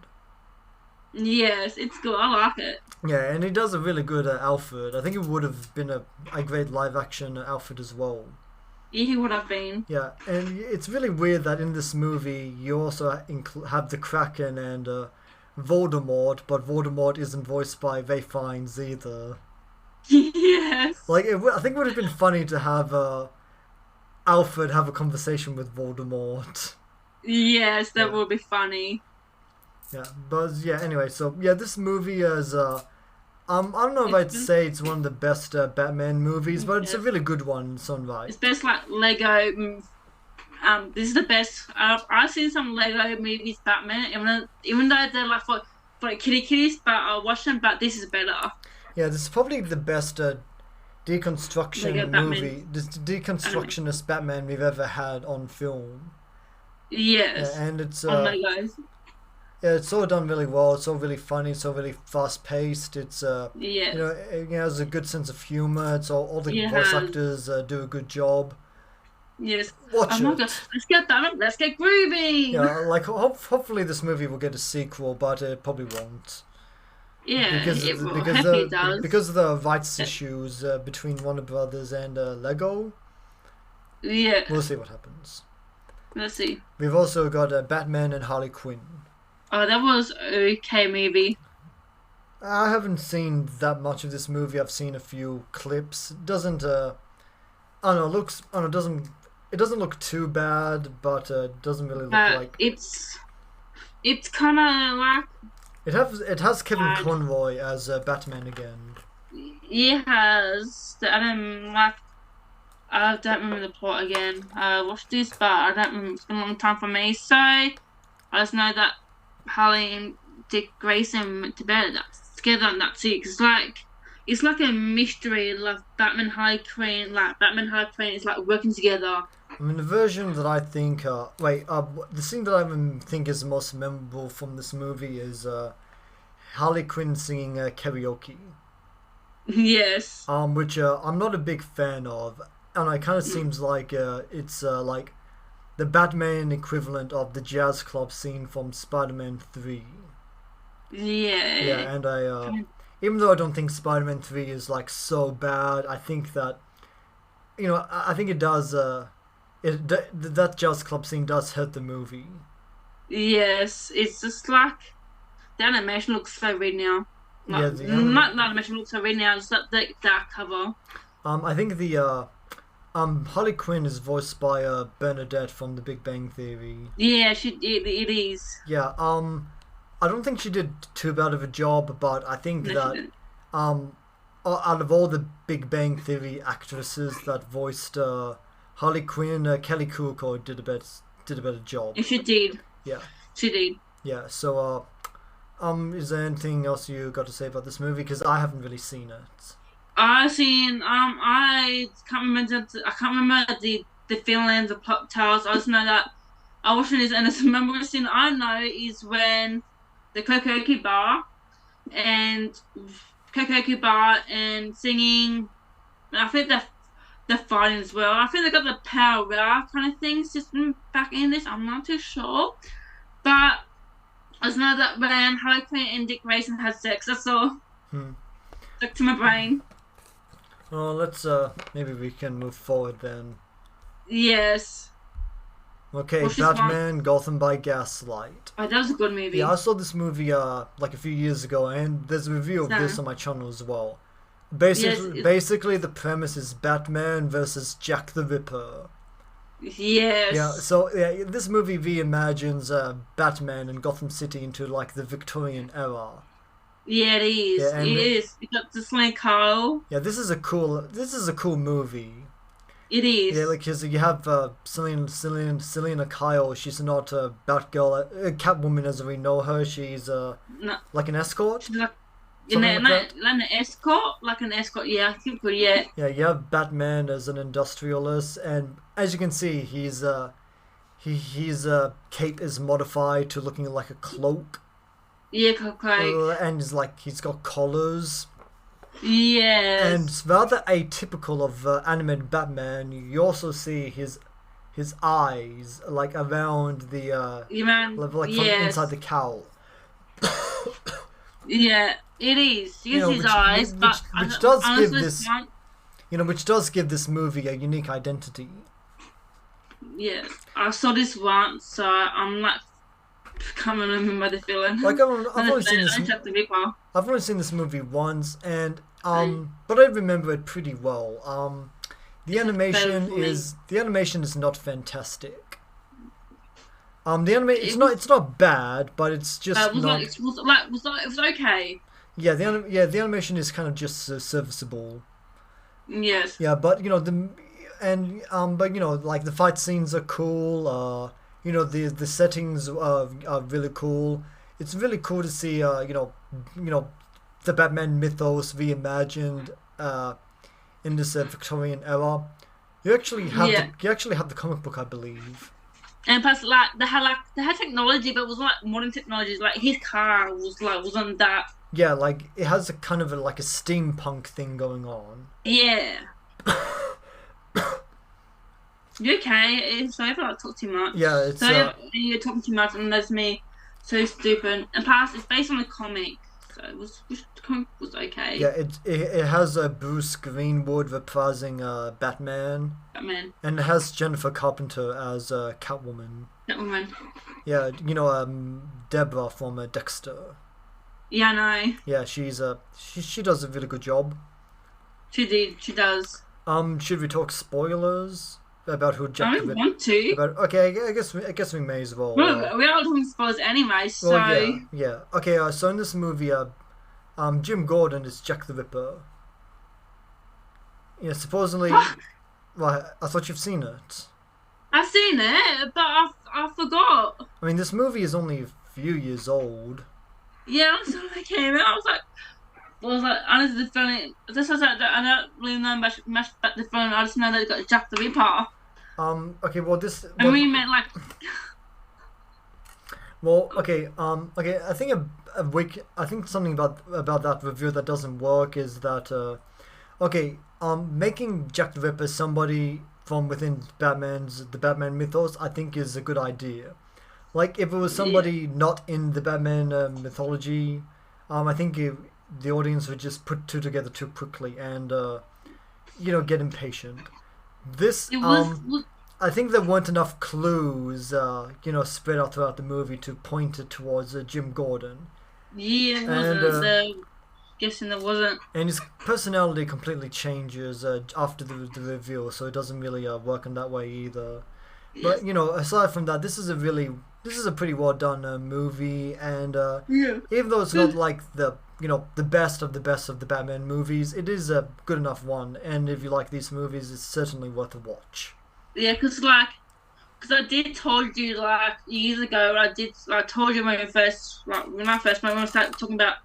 Yes, it's good. I like it. Yeah, and he does a really good Alfred. I think it would have been a great live action Alfred as well. Yeah, he would have been. Yeah, and it's really weird that in this movie you also have the Kraken and Voldemort, but Voldemort isn't voiced by Ray Fiennes either. Yes. Like, I think it would have been funny to have Alfred have a conversation with Voldemort. Yes, that Yeah. would be funny. Yeah, but yeah, anyway, so yeah, this movie is I don't know if I'd say it's one of the best Batman movies, but it's a Yes. really good one in its own right. It's best like Lego. This is the best. I've seen some Lego movies Batman, even though they're like for for kitty kitties, but I'll watch them. But this is better. Yeah, this is probably the best Lego deconstruction Batman movie, this anime. deconstructionist Batman we've ever had on film. Yeah, Yes. and it's On Legos. yeah, it's all done really well. It's all really funny. It's all really fast paced. It's Yes. it has a good sense of humor. It's all the voice Yes. actors do a good job. Yes. Oh Watch my god. it. Let's get that. Let's get groovy. Yeah, like hopefully this movie will get a sequel, but it probably won't Yeah, because it will. because Happy it does. of the rights issues between Warner Brothers and Lego. Yeah. We'll see what happens. Let's see. We've also got Batman and Harley Quinn. Oh, that was okay movie. I haven't seen that much of this movie. I've seen a few clips. It doesn't I don't know, looks I don't know, it doesn't look too bad, but it doesn't really look like It's kind of like it has Kevin bad. Conroy as Batman again. It has the Adam like I don't remember the plot again. I watched this, but I don't remember. It's been a long time for me, so I just know that Harley and Dick Grayson went to bed together, and that's it. 'Cause it's like a mystery, like Batman, Harley Quinn, is like working together. I mean, the version that I think, the scene that I even think is the most memorable from this movie is Harley Quinn singing karaoke, Yes. which I'm not a big fan of, and it kind of seems like it's like the Batman equivalent of the jazz club scene from Spider-Man 3. Yeah. Yeah, and even though I don't think Spider-Man 3 is like so bad, I think that, I think it does, that jazz club scene does hurt the movie. Yes. It's just like the animation looks so weird now. Yeah, Not the animation looks so weird now. Just the dark cover. I think the Harley Quinn is voiced by Bernadette from The Big Bang Theory. Yeah, it is. Yeah, I don't think she did too bad of a job, but I think No, she that didn't. out of all the Big Bang Theory actresses that voiced Harley Quinn, Kelly Kuko did a better job. And she did. Yeah, She did. yeah. So is there anything else you got to say about this movie? Because I haven't really seen it. I seen I can't remember the feelings, the plot tells. I just know that I watched this and the memorable scene I know is when the karaoke bar and singing. And I think they're fighting as well. I think they got the power kind of thing system back in this. I'm not too sure, but I just know that when Harley Quinn and Dick Grayson had sex, that's all Hmm. stuck to my brain. Well, let's maybe we can move forward then. Yes. Okay, What's this one? Batman Gotham by Gaslight. Oh, that was a good movie. Yeah, I saw this movie like a few years ago, and there's a review of this So- on my channel as well. Yes, Basically, the premise is Batman versus Jack the Ripper. Yes. Yeah, so yeah, this movie reimagines Batman and Gotham City into like the Victorian era. Yeah, it is. Yeah, and It is. You got the Slang Kyle. Yeah, this is a cool movie. It is. Yeah, like 'cause you have Selena Kyle. She's not a Batgirl, Catwoman as we know her. She's No, like an escort. she's like, Something like that? like an escort. Like an escort. Yeah, I think. Yeah. Yeah, you have Batman as an industrialist, and as you can see, his cape is modified to looking like a cloak, Yeah, okay. and he's got collars, Yes. and rather atypical of animated Batman. You also see his eyes like around the You man. like from Yes. inside the cowl. Yeah, it is. You You know, can see his which- eyes, which- but which does give honestly, this- Which does give this movie a unique identity. Yes, I saw this once, so I'm like, can't remember the feeling. Like I've only seen this. Check the Ripper. I've only seen this movie once, and but I remember it pretty well. The animation is not fantastic. It's not bad, but it's just It was not. it was okay. Yeah, the animation is kind of just serviceable. Yes. Yeah, but like the fight scenes are cool. The settings are really cool. it's really cool to see the Batman mythos reimagined in this Victorian era. Yeah. You actually have the comic book, I believe. And plus, like they had technology, but it was like modern technology. Like his car was like wasn't that. Yeah, like it has a kind of like a steampunk thing going on. Yeah. You okay? Sorry if I like talk too much. Yeah, it's Sorry if you're talking too much and that's me so stupid. And plus, it's based on a comic, so the comic was okay. yeah, it has Bruce Greenwood reprising Batman, But man, and it has Jennifer Carpenter as Catwoman. that woman. Yeah, Deborah from Dexter. Yeah, I know. Yeah, she does a really good job. She did. She does. Should we talk spoilers about who I Jack the don't Ripper? want to. About okay, I guess we may as well. We're not talking spoilers anyway, so. Well, yeah. Okay, so in this movie, Jim Gordon is Jack the Ripper. Yeah, supposedly. Well, I thought you've seen it. I've seen it, but I forgot. I mean, this movie is only a few years old. Yeah, I'm sorry I came out. I was like, honestly, the film. This was like, I don't really know much about the film. I just know that it got Jack the Ripper. Okay, well, this. And we meant like. Well, okay, okay. I think I think something about that review that doesn't work is that, okay, making Jack the Ripper somebody from within the Batman mythos, I think is a good idea. Like if it was somebody not in the Batman mythology, I think the audience would just put two together too quickly and get impatient. This It was. I think there weren't enough clues spread out throughout the movie to point it towards Jim Gordon. Yeah, it And, wasn't. Guessing there wasn't. And his personality completely changes after the reveal, so it doesn't really work in that way either. But aside from that, this is a pretty well done movie, and Yeah. even though it's not like the best of the best of the Batman movies, it is a good enough one. And if you like these movies, it's certainly worth a watch. Yeah, because I did told you like years ago. I told you when I started talking about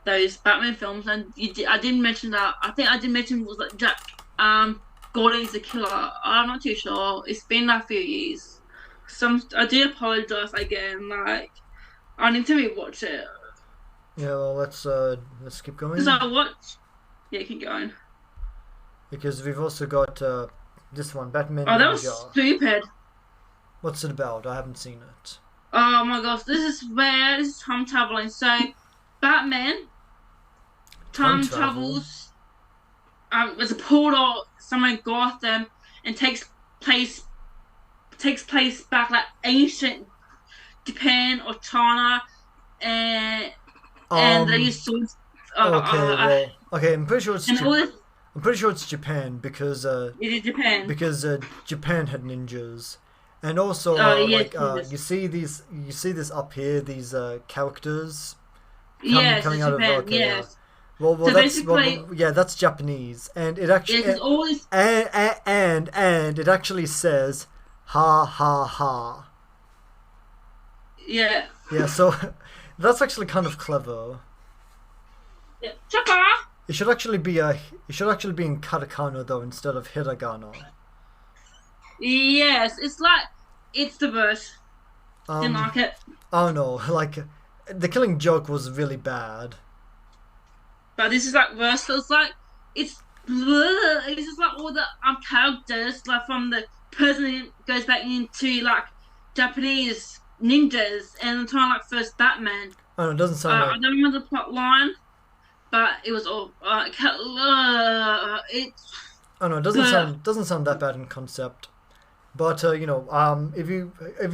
those Batman films, and I didn't mention that. I think I did mention was like Jack Gordon's the killer. I'm not too sure. It's been a few years. I do apologize again. Like I need to rewatch it. Yeah, well, let's keep going. Because I watched. Yeah, keep going. Because we've also got this one, Batman Oh, that was Ninja. stupid. What's it about? I haven't seen it. Oh my gosh, this is time traveling. So, Batman time travels. There's a portal somewhere in Gotham, and takes place back like ancient Japan or China, and they use swords. Okay. I'm pretty sure it's and all this, I'm pretty sure it's Japan because it is Japan. Japan had ninjas, and also yes, you see this up here, these characters Yes, coming it's out Japan. of okay. Yes. Well, So basically, that's Japanese, and it actually yeah, 'cause all this. and it actually says ha ha ha. Yeah. Yeah, so that's actually kind of clever. Yeah. Chopper. It should actually be in katakana though instead of hiragana. Yes, it's the verse. Didn't like it. Oh no, like the Killing Joke was really bad. But this is like worse. So it's just like all the characters like from the person who goes back into like Japanese ninjas and the time like first Batman. Oh no, it doesn't sound I like. don't remember the plot line, but it was all it's. Oh no, it doesn't sound that bad in concept. But if you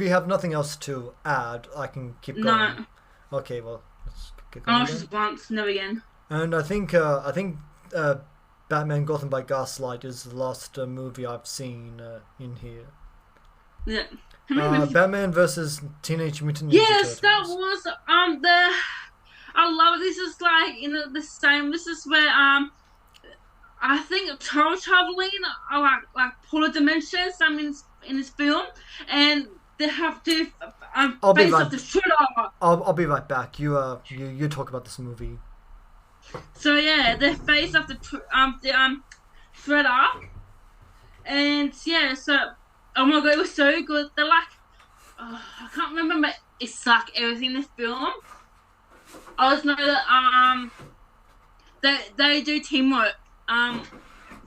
have nothing else to add, I can keep going. No. Okay, well, let's get I going. watched Again. this once, never again. And I think Batman Gotham by Gaslight is the last movie I've seen in here. Yeah. How many movies? Batman versus Teenage Mutant Ninja Yes, that Turtles. was the. I love it. This is like the same. This is where I think time traveling like portal dimensions. In this film, and they have to I'll be face right. off the Shredder. I'll be right back. You talk about this movie. So yeah, they face off the Shredder, and yeah, so oh my god, it was so good. They're like, I can't remember, but it's like everything in this film. I just know that they do teamwork.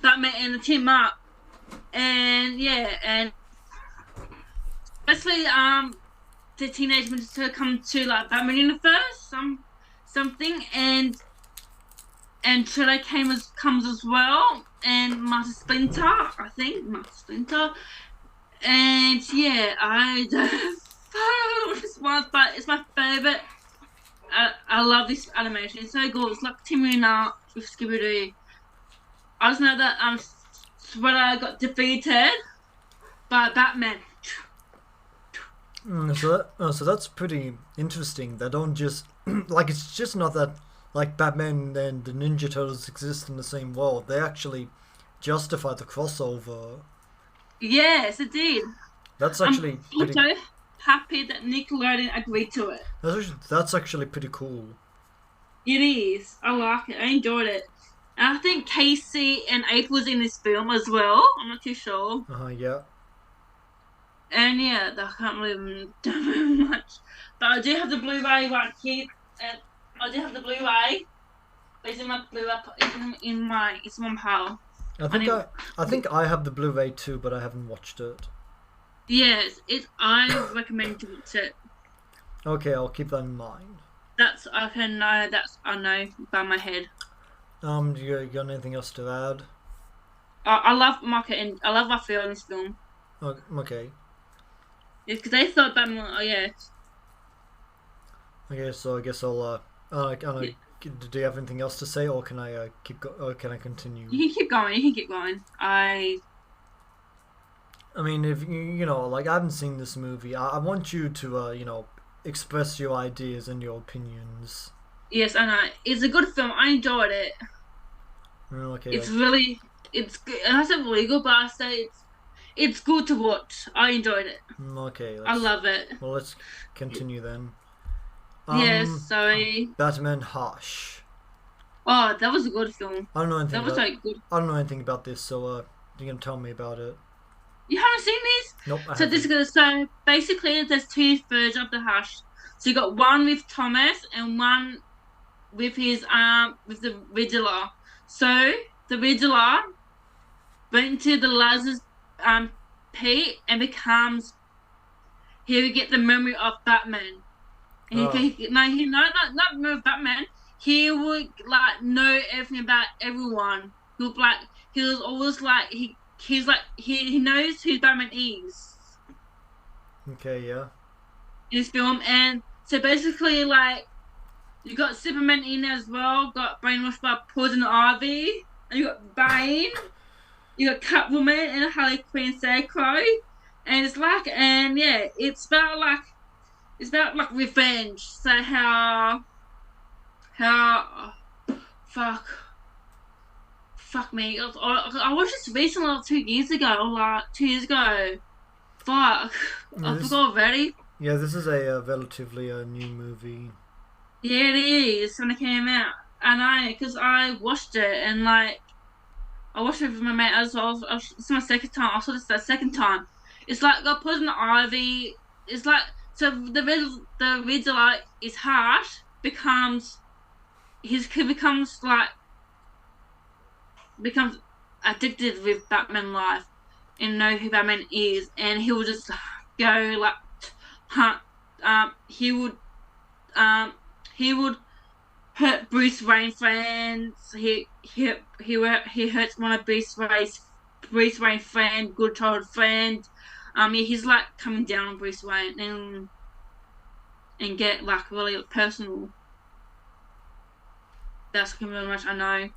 Batman and the team up, and yeah, and especially the teenage mutant to come to like Batman universe, something, and Shredder comes as well, and Master Splinter, I think Master Splinter, and yeah, it's my favorite. I love this animation. It's so good. It's like teaming up with Scooby Doo. I just know that Shredder got defeated by Batman. So that's pretty interesting. They don't just like it's just not that like Batman and the Ninja Turtles exist in the same world. They actually justify the crossover. Yes, it did. That's I'm actually pretty. also happy that Nickelodeon agreed to it. That's actually pretty cool. It is. I like it. I enjoyed it. And I think Casey and April's in this film as well. I'm not too sure. Yeah. And yeah, I can't really do much. But I do have the Blu-ray right here. And I do have the Blu-ray. It's in my Blu-ray. It's in my pile. I think I have the Blu-ray too, but I haven't watched it. Yes, I recommend to watch it. Okay, I'll keep that in mind. I know by my head. Do you got anything else to add? I love Market and I love Raphael in this film. Oh, okay. Yeah, because they thought Batman. Oh yeah. Okay, so I guess I'll. Yeah. Do you have anything else to say, or can I or can I continue? You can keep going. You can keep going. I mean, if you know, like I haven't seen this movie, I want you to express your ideas and your opinions. Yes, I know. It's a good film. I enjoyed it. Okay. It's good. And I said really good, but I say it's good to watch. I enjoyed it. Okay. I love it. Well, let's continue then. Yes, sorry. Batman Hush. Oh, that was a good film. I don't know anything. That was like good. I don't know anything about this, so you're gonna tell me about it. You haven't seen this? Nope. So basically, there's two versions of the Hush. So you got one with Thomas and one with his with the Riddler. So the Riddler went to the Lazarus pit and he would get the memory of Batman. And he not memory of Batman. He would like know everything about everyone. He was always like he knows who Batman is. Okay, yeah. In this film, and so basically like you got Superman in as well, got brainwashed by Poison Ivy, and you got Bane, you got Catwoman and Harley Quinn Scarecrow, and it's about revenge. So how fuck me. I watched this recently like 2 years ago, or like 2 years ago. Fuck. I forgot already. Yeah, this is a relatively new movie. Yeah, it is when it came out. Because I watched it and like I watched it with my mate as well. It's my second time. I saw this the second time. It's like got Poison Ivy. It's like so the Riddler his heart becomes addicted with Batman life and know who Batman is, and he will just go like hunt. He would hurt Bruce Wayne friends. He hurts one of Bruce Wayne friend, good childhood friend. He's like coming down on Bruce Wayne and get like really personal. That's pretty much I know.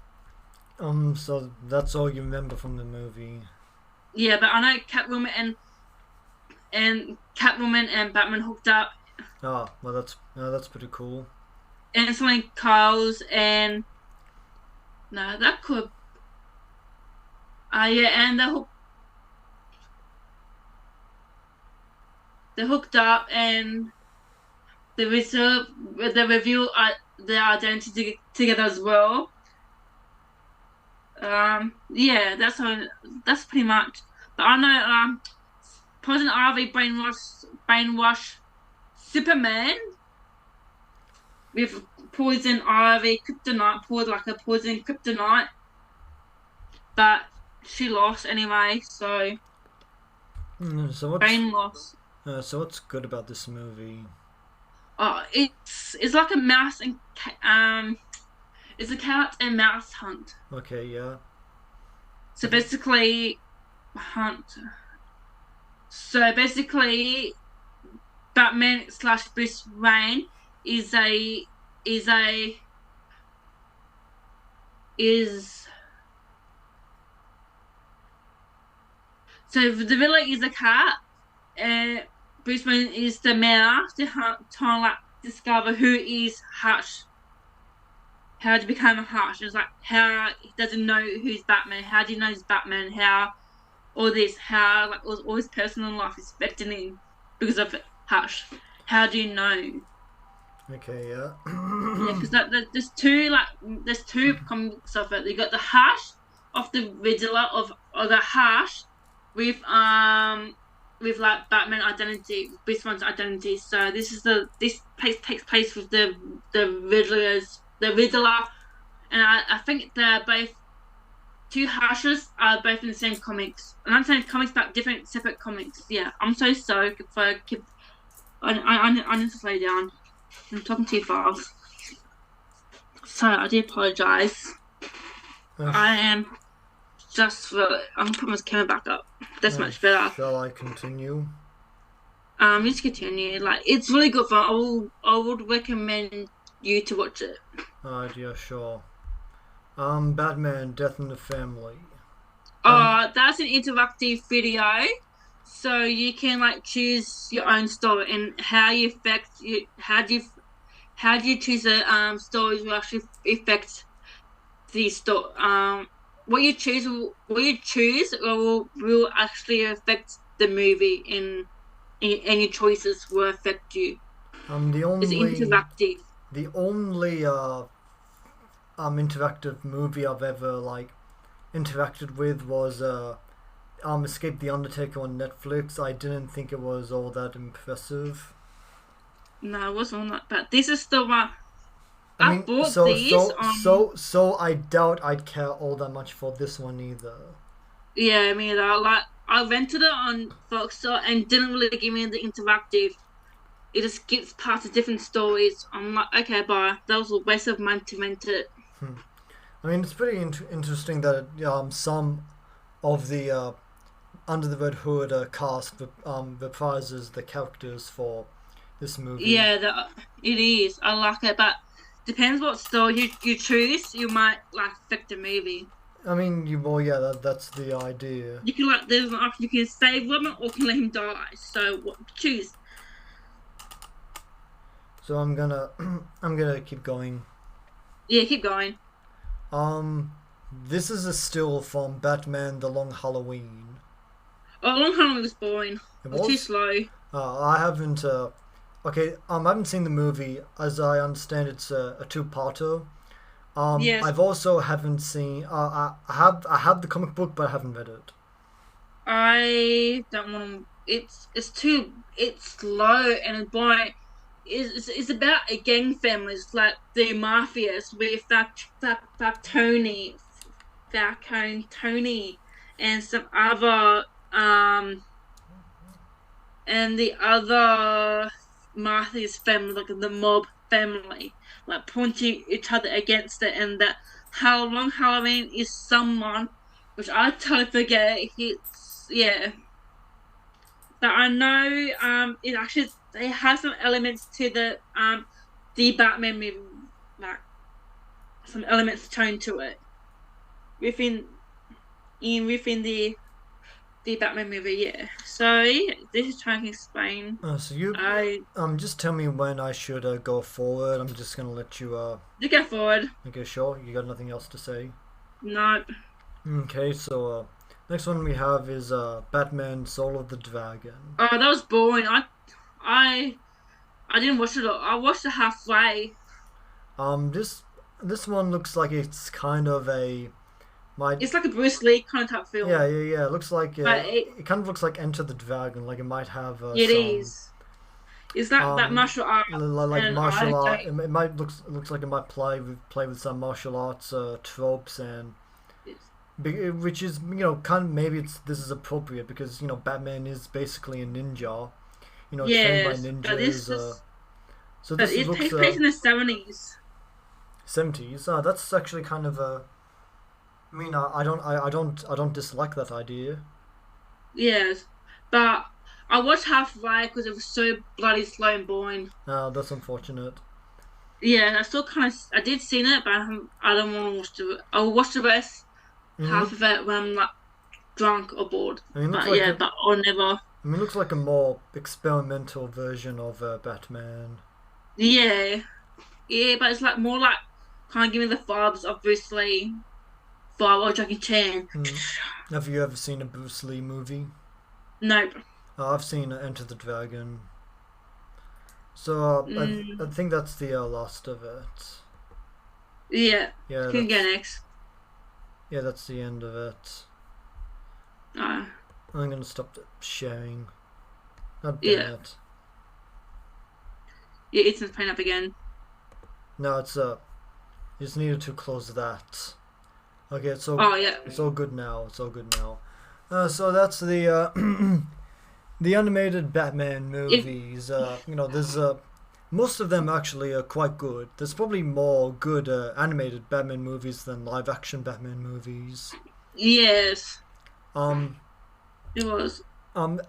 So that's all you remember from the movie. Yeah, but I know Catwoman and Batman hooked up. Oh, well, that's pretty cool. And it's like Kyle's and no, that could. And they hooked up and they reserve they reveal their identity together as well. Yeah, that's pretty much. But I know President Ivy brainwash Superman with poison ivy kryptonite, poured like a poison kryptonite, but she lost anyway. So So brain loss. what's good about this movie? Oh, it's like a mouse and it's a cat and mouse hunt. Okay, yeah. So basically, hunt. So basically, Batman slash Bruce Wayne is a is a is so the villain is a cat, and Bruce Wayne is the mouse to try and like discover who is Hush, how to become a Hush. It's like how he doesn't know who's Batman. How do you know he's Batman? How all this? How like all his personal life is affecting him because of Hush. How do you know? Okay, yeah. Yeah, because there's two comics of it. You got the Hush of the Riddler of the Hush with like Batman identity, Bruce Wayne's identity. So this takes place with the Riddler, and I think they're both two Hushes are both in the same comics. And I'm saying comics, but different separate comics. Yeah, I'm so sorry for I need to slow down. I'm talking too fast. So I do apologise. I am I'm gonna put my camera back up. That's much better. Shall I continue? Just continue. Like it's really good fun. I would recommend you to watch it. Yeah, sure. Batman: Death in the Family. That's an interactive video, so you can like choose your own story and how you affect you. How do you choose the stories will actually affect the story. What you choose will actually affect the movie, and your choices will affect you. It's interactive. The only interactive movie I've ever like interacted with was Escape the Undertaker on Netflix. I didn't think it was all that impressive. No, it wasn't that bad. This is the one. I mean, so I doubt I'd care all that much for this one either. Yeah, me either. Like I rented it on Foxtel and didn't really give me the interactive. It just skips past the different stories. I'm like, okay, bye. That was a waste of money to rent it. I mean, it's pretty interesting that some of the Under the Red Hood cast reprises the characters for this movie. Yeah, it is. I like it, but depends what story you choose. You might like affect the movie. I mean, that's the idea. You can there's an option. You can save him or you can let him die. So choose. So I'm gonna keep going. Yeah, keep going. This is a still from Batman: The Long Halloween. Oh, Long Halloween was boring. It was too slow. I haven't. Okay, I haven't seen the movie. As I understand, it's a two-parter. Yes. I've also haven't seen. I have the comic book, but I haven't read it. I don't want to. It's slow and boring. It's about a gang family. It's like the mafias with that Tony, and some other and the other mafia's family, like the mob family, like pointing each other against it, and that how Long Halloween is someone, which I totally forget. But I know it actually they have some elements to the Batman movie, like some elements tone to it within the Batman movie. Yeah. So this is trying to explain. So you just tell me when I should go forward. I'm just gonna let you. You go forward. Okay, sure. You got nothing else to say? No. Okay, so next one we have is Batman: Soul of the Dragon. Oh, that was boring. I I didn't watch it all. I watched it halfway. This one looks like it's kind of a might. It's like a Bruce Lee kind of type Yeah, film, yeah, yeah. It looks like but it kind of looks like Enter the Dragon. Like it might have it some is. It's that um martial art, like and martial I art. don't. It might looks like it might play with some martial arts tropes and which is kind of maybe it's this is appropriate because Batman is basically a ninja, trained by Yes, but ninjas. So but this it looks takes place in the 70s. 70s. That's actually kind of a. I mean, I don't dislike that idea. Yes, but I watched halfway because it was so bloody slow and boring. That's unfortunate. Yeah, I still kind of I did see it, but I don't want to watch the. I'll watch the rest I mean, half of it when I'm like drunk or bored. I mean, looks But like yeah, a. but I'll never. I mean, looks like a more experimental version of Batman. Yeah, yeah, but it's like more like kind of giving the vibes of Bruce Lee, vibe or Jackie Chan. Hmm. Have you ever seen a Bruce Lee movie? Nope. I've seen Enter the Dragon. So I Mm, think that's the last of it. yeah, Yeah, can go next. that's the end of it. Uh, I'm gonna stop sharing. God damn yeah, it! yeah, Ethan's playing up again. No, it's you just needed to close that. Okay, Oh yeah, it's all good now. It's all good now. So that's the the animated Batman if movies. There's most of them actually are quite good. There's probably more good animated Batman movies than live action Batman movies. yes, Um, it was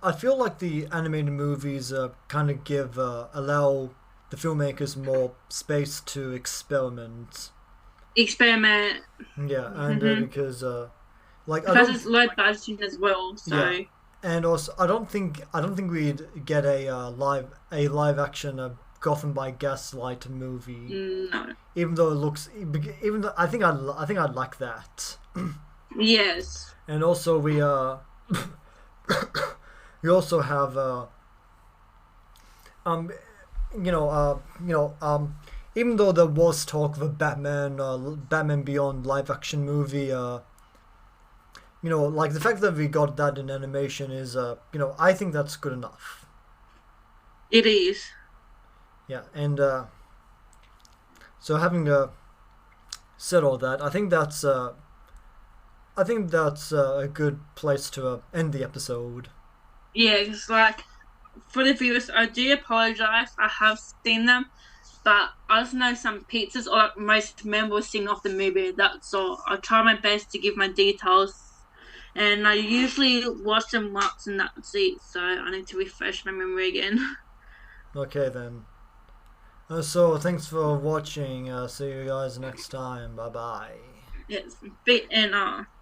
I feel like the animated movies kind of allow the filmmakers more space to experiment. experiment. Yeah, and Mm-hmm. because like I Plus, don't it's low budget as well, yeah, so and also I don't think we'd get a live action Gotham by Gaslight movie, no. even though it looks even though I think I'd like that. Yes, And also we also have um even though there was talk of a Batman Beyond live action movie, like the fact that we got that in animation is I think that's good enough. it is. Yeah, and so having said all that, I think that's a good place to end the episode. Yeah, it's like for the viewers, I do apologize. I have seen them, but I just know some pizzas or like most memorable scene of the movie. That's all. I try my best to give my details, and I usually watch them once and that's it. So I need to refresh my memory again. Okay then. So thanks for watching. See you guys next time. Bye bye. Yes, bit and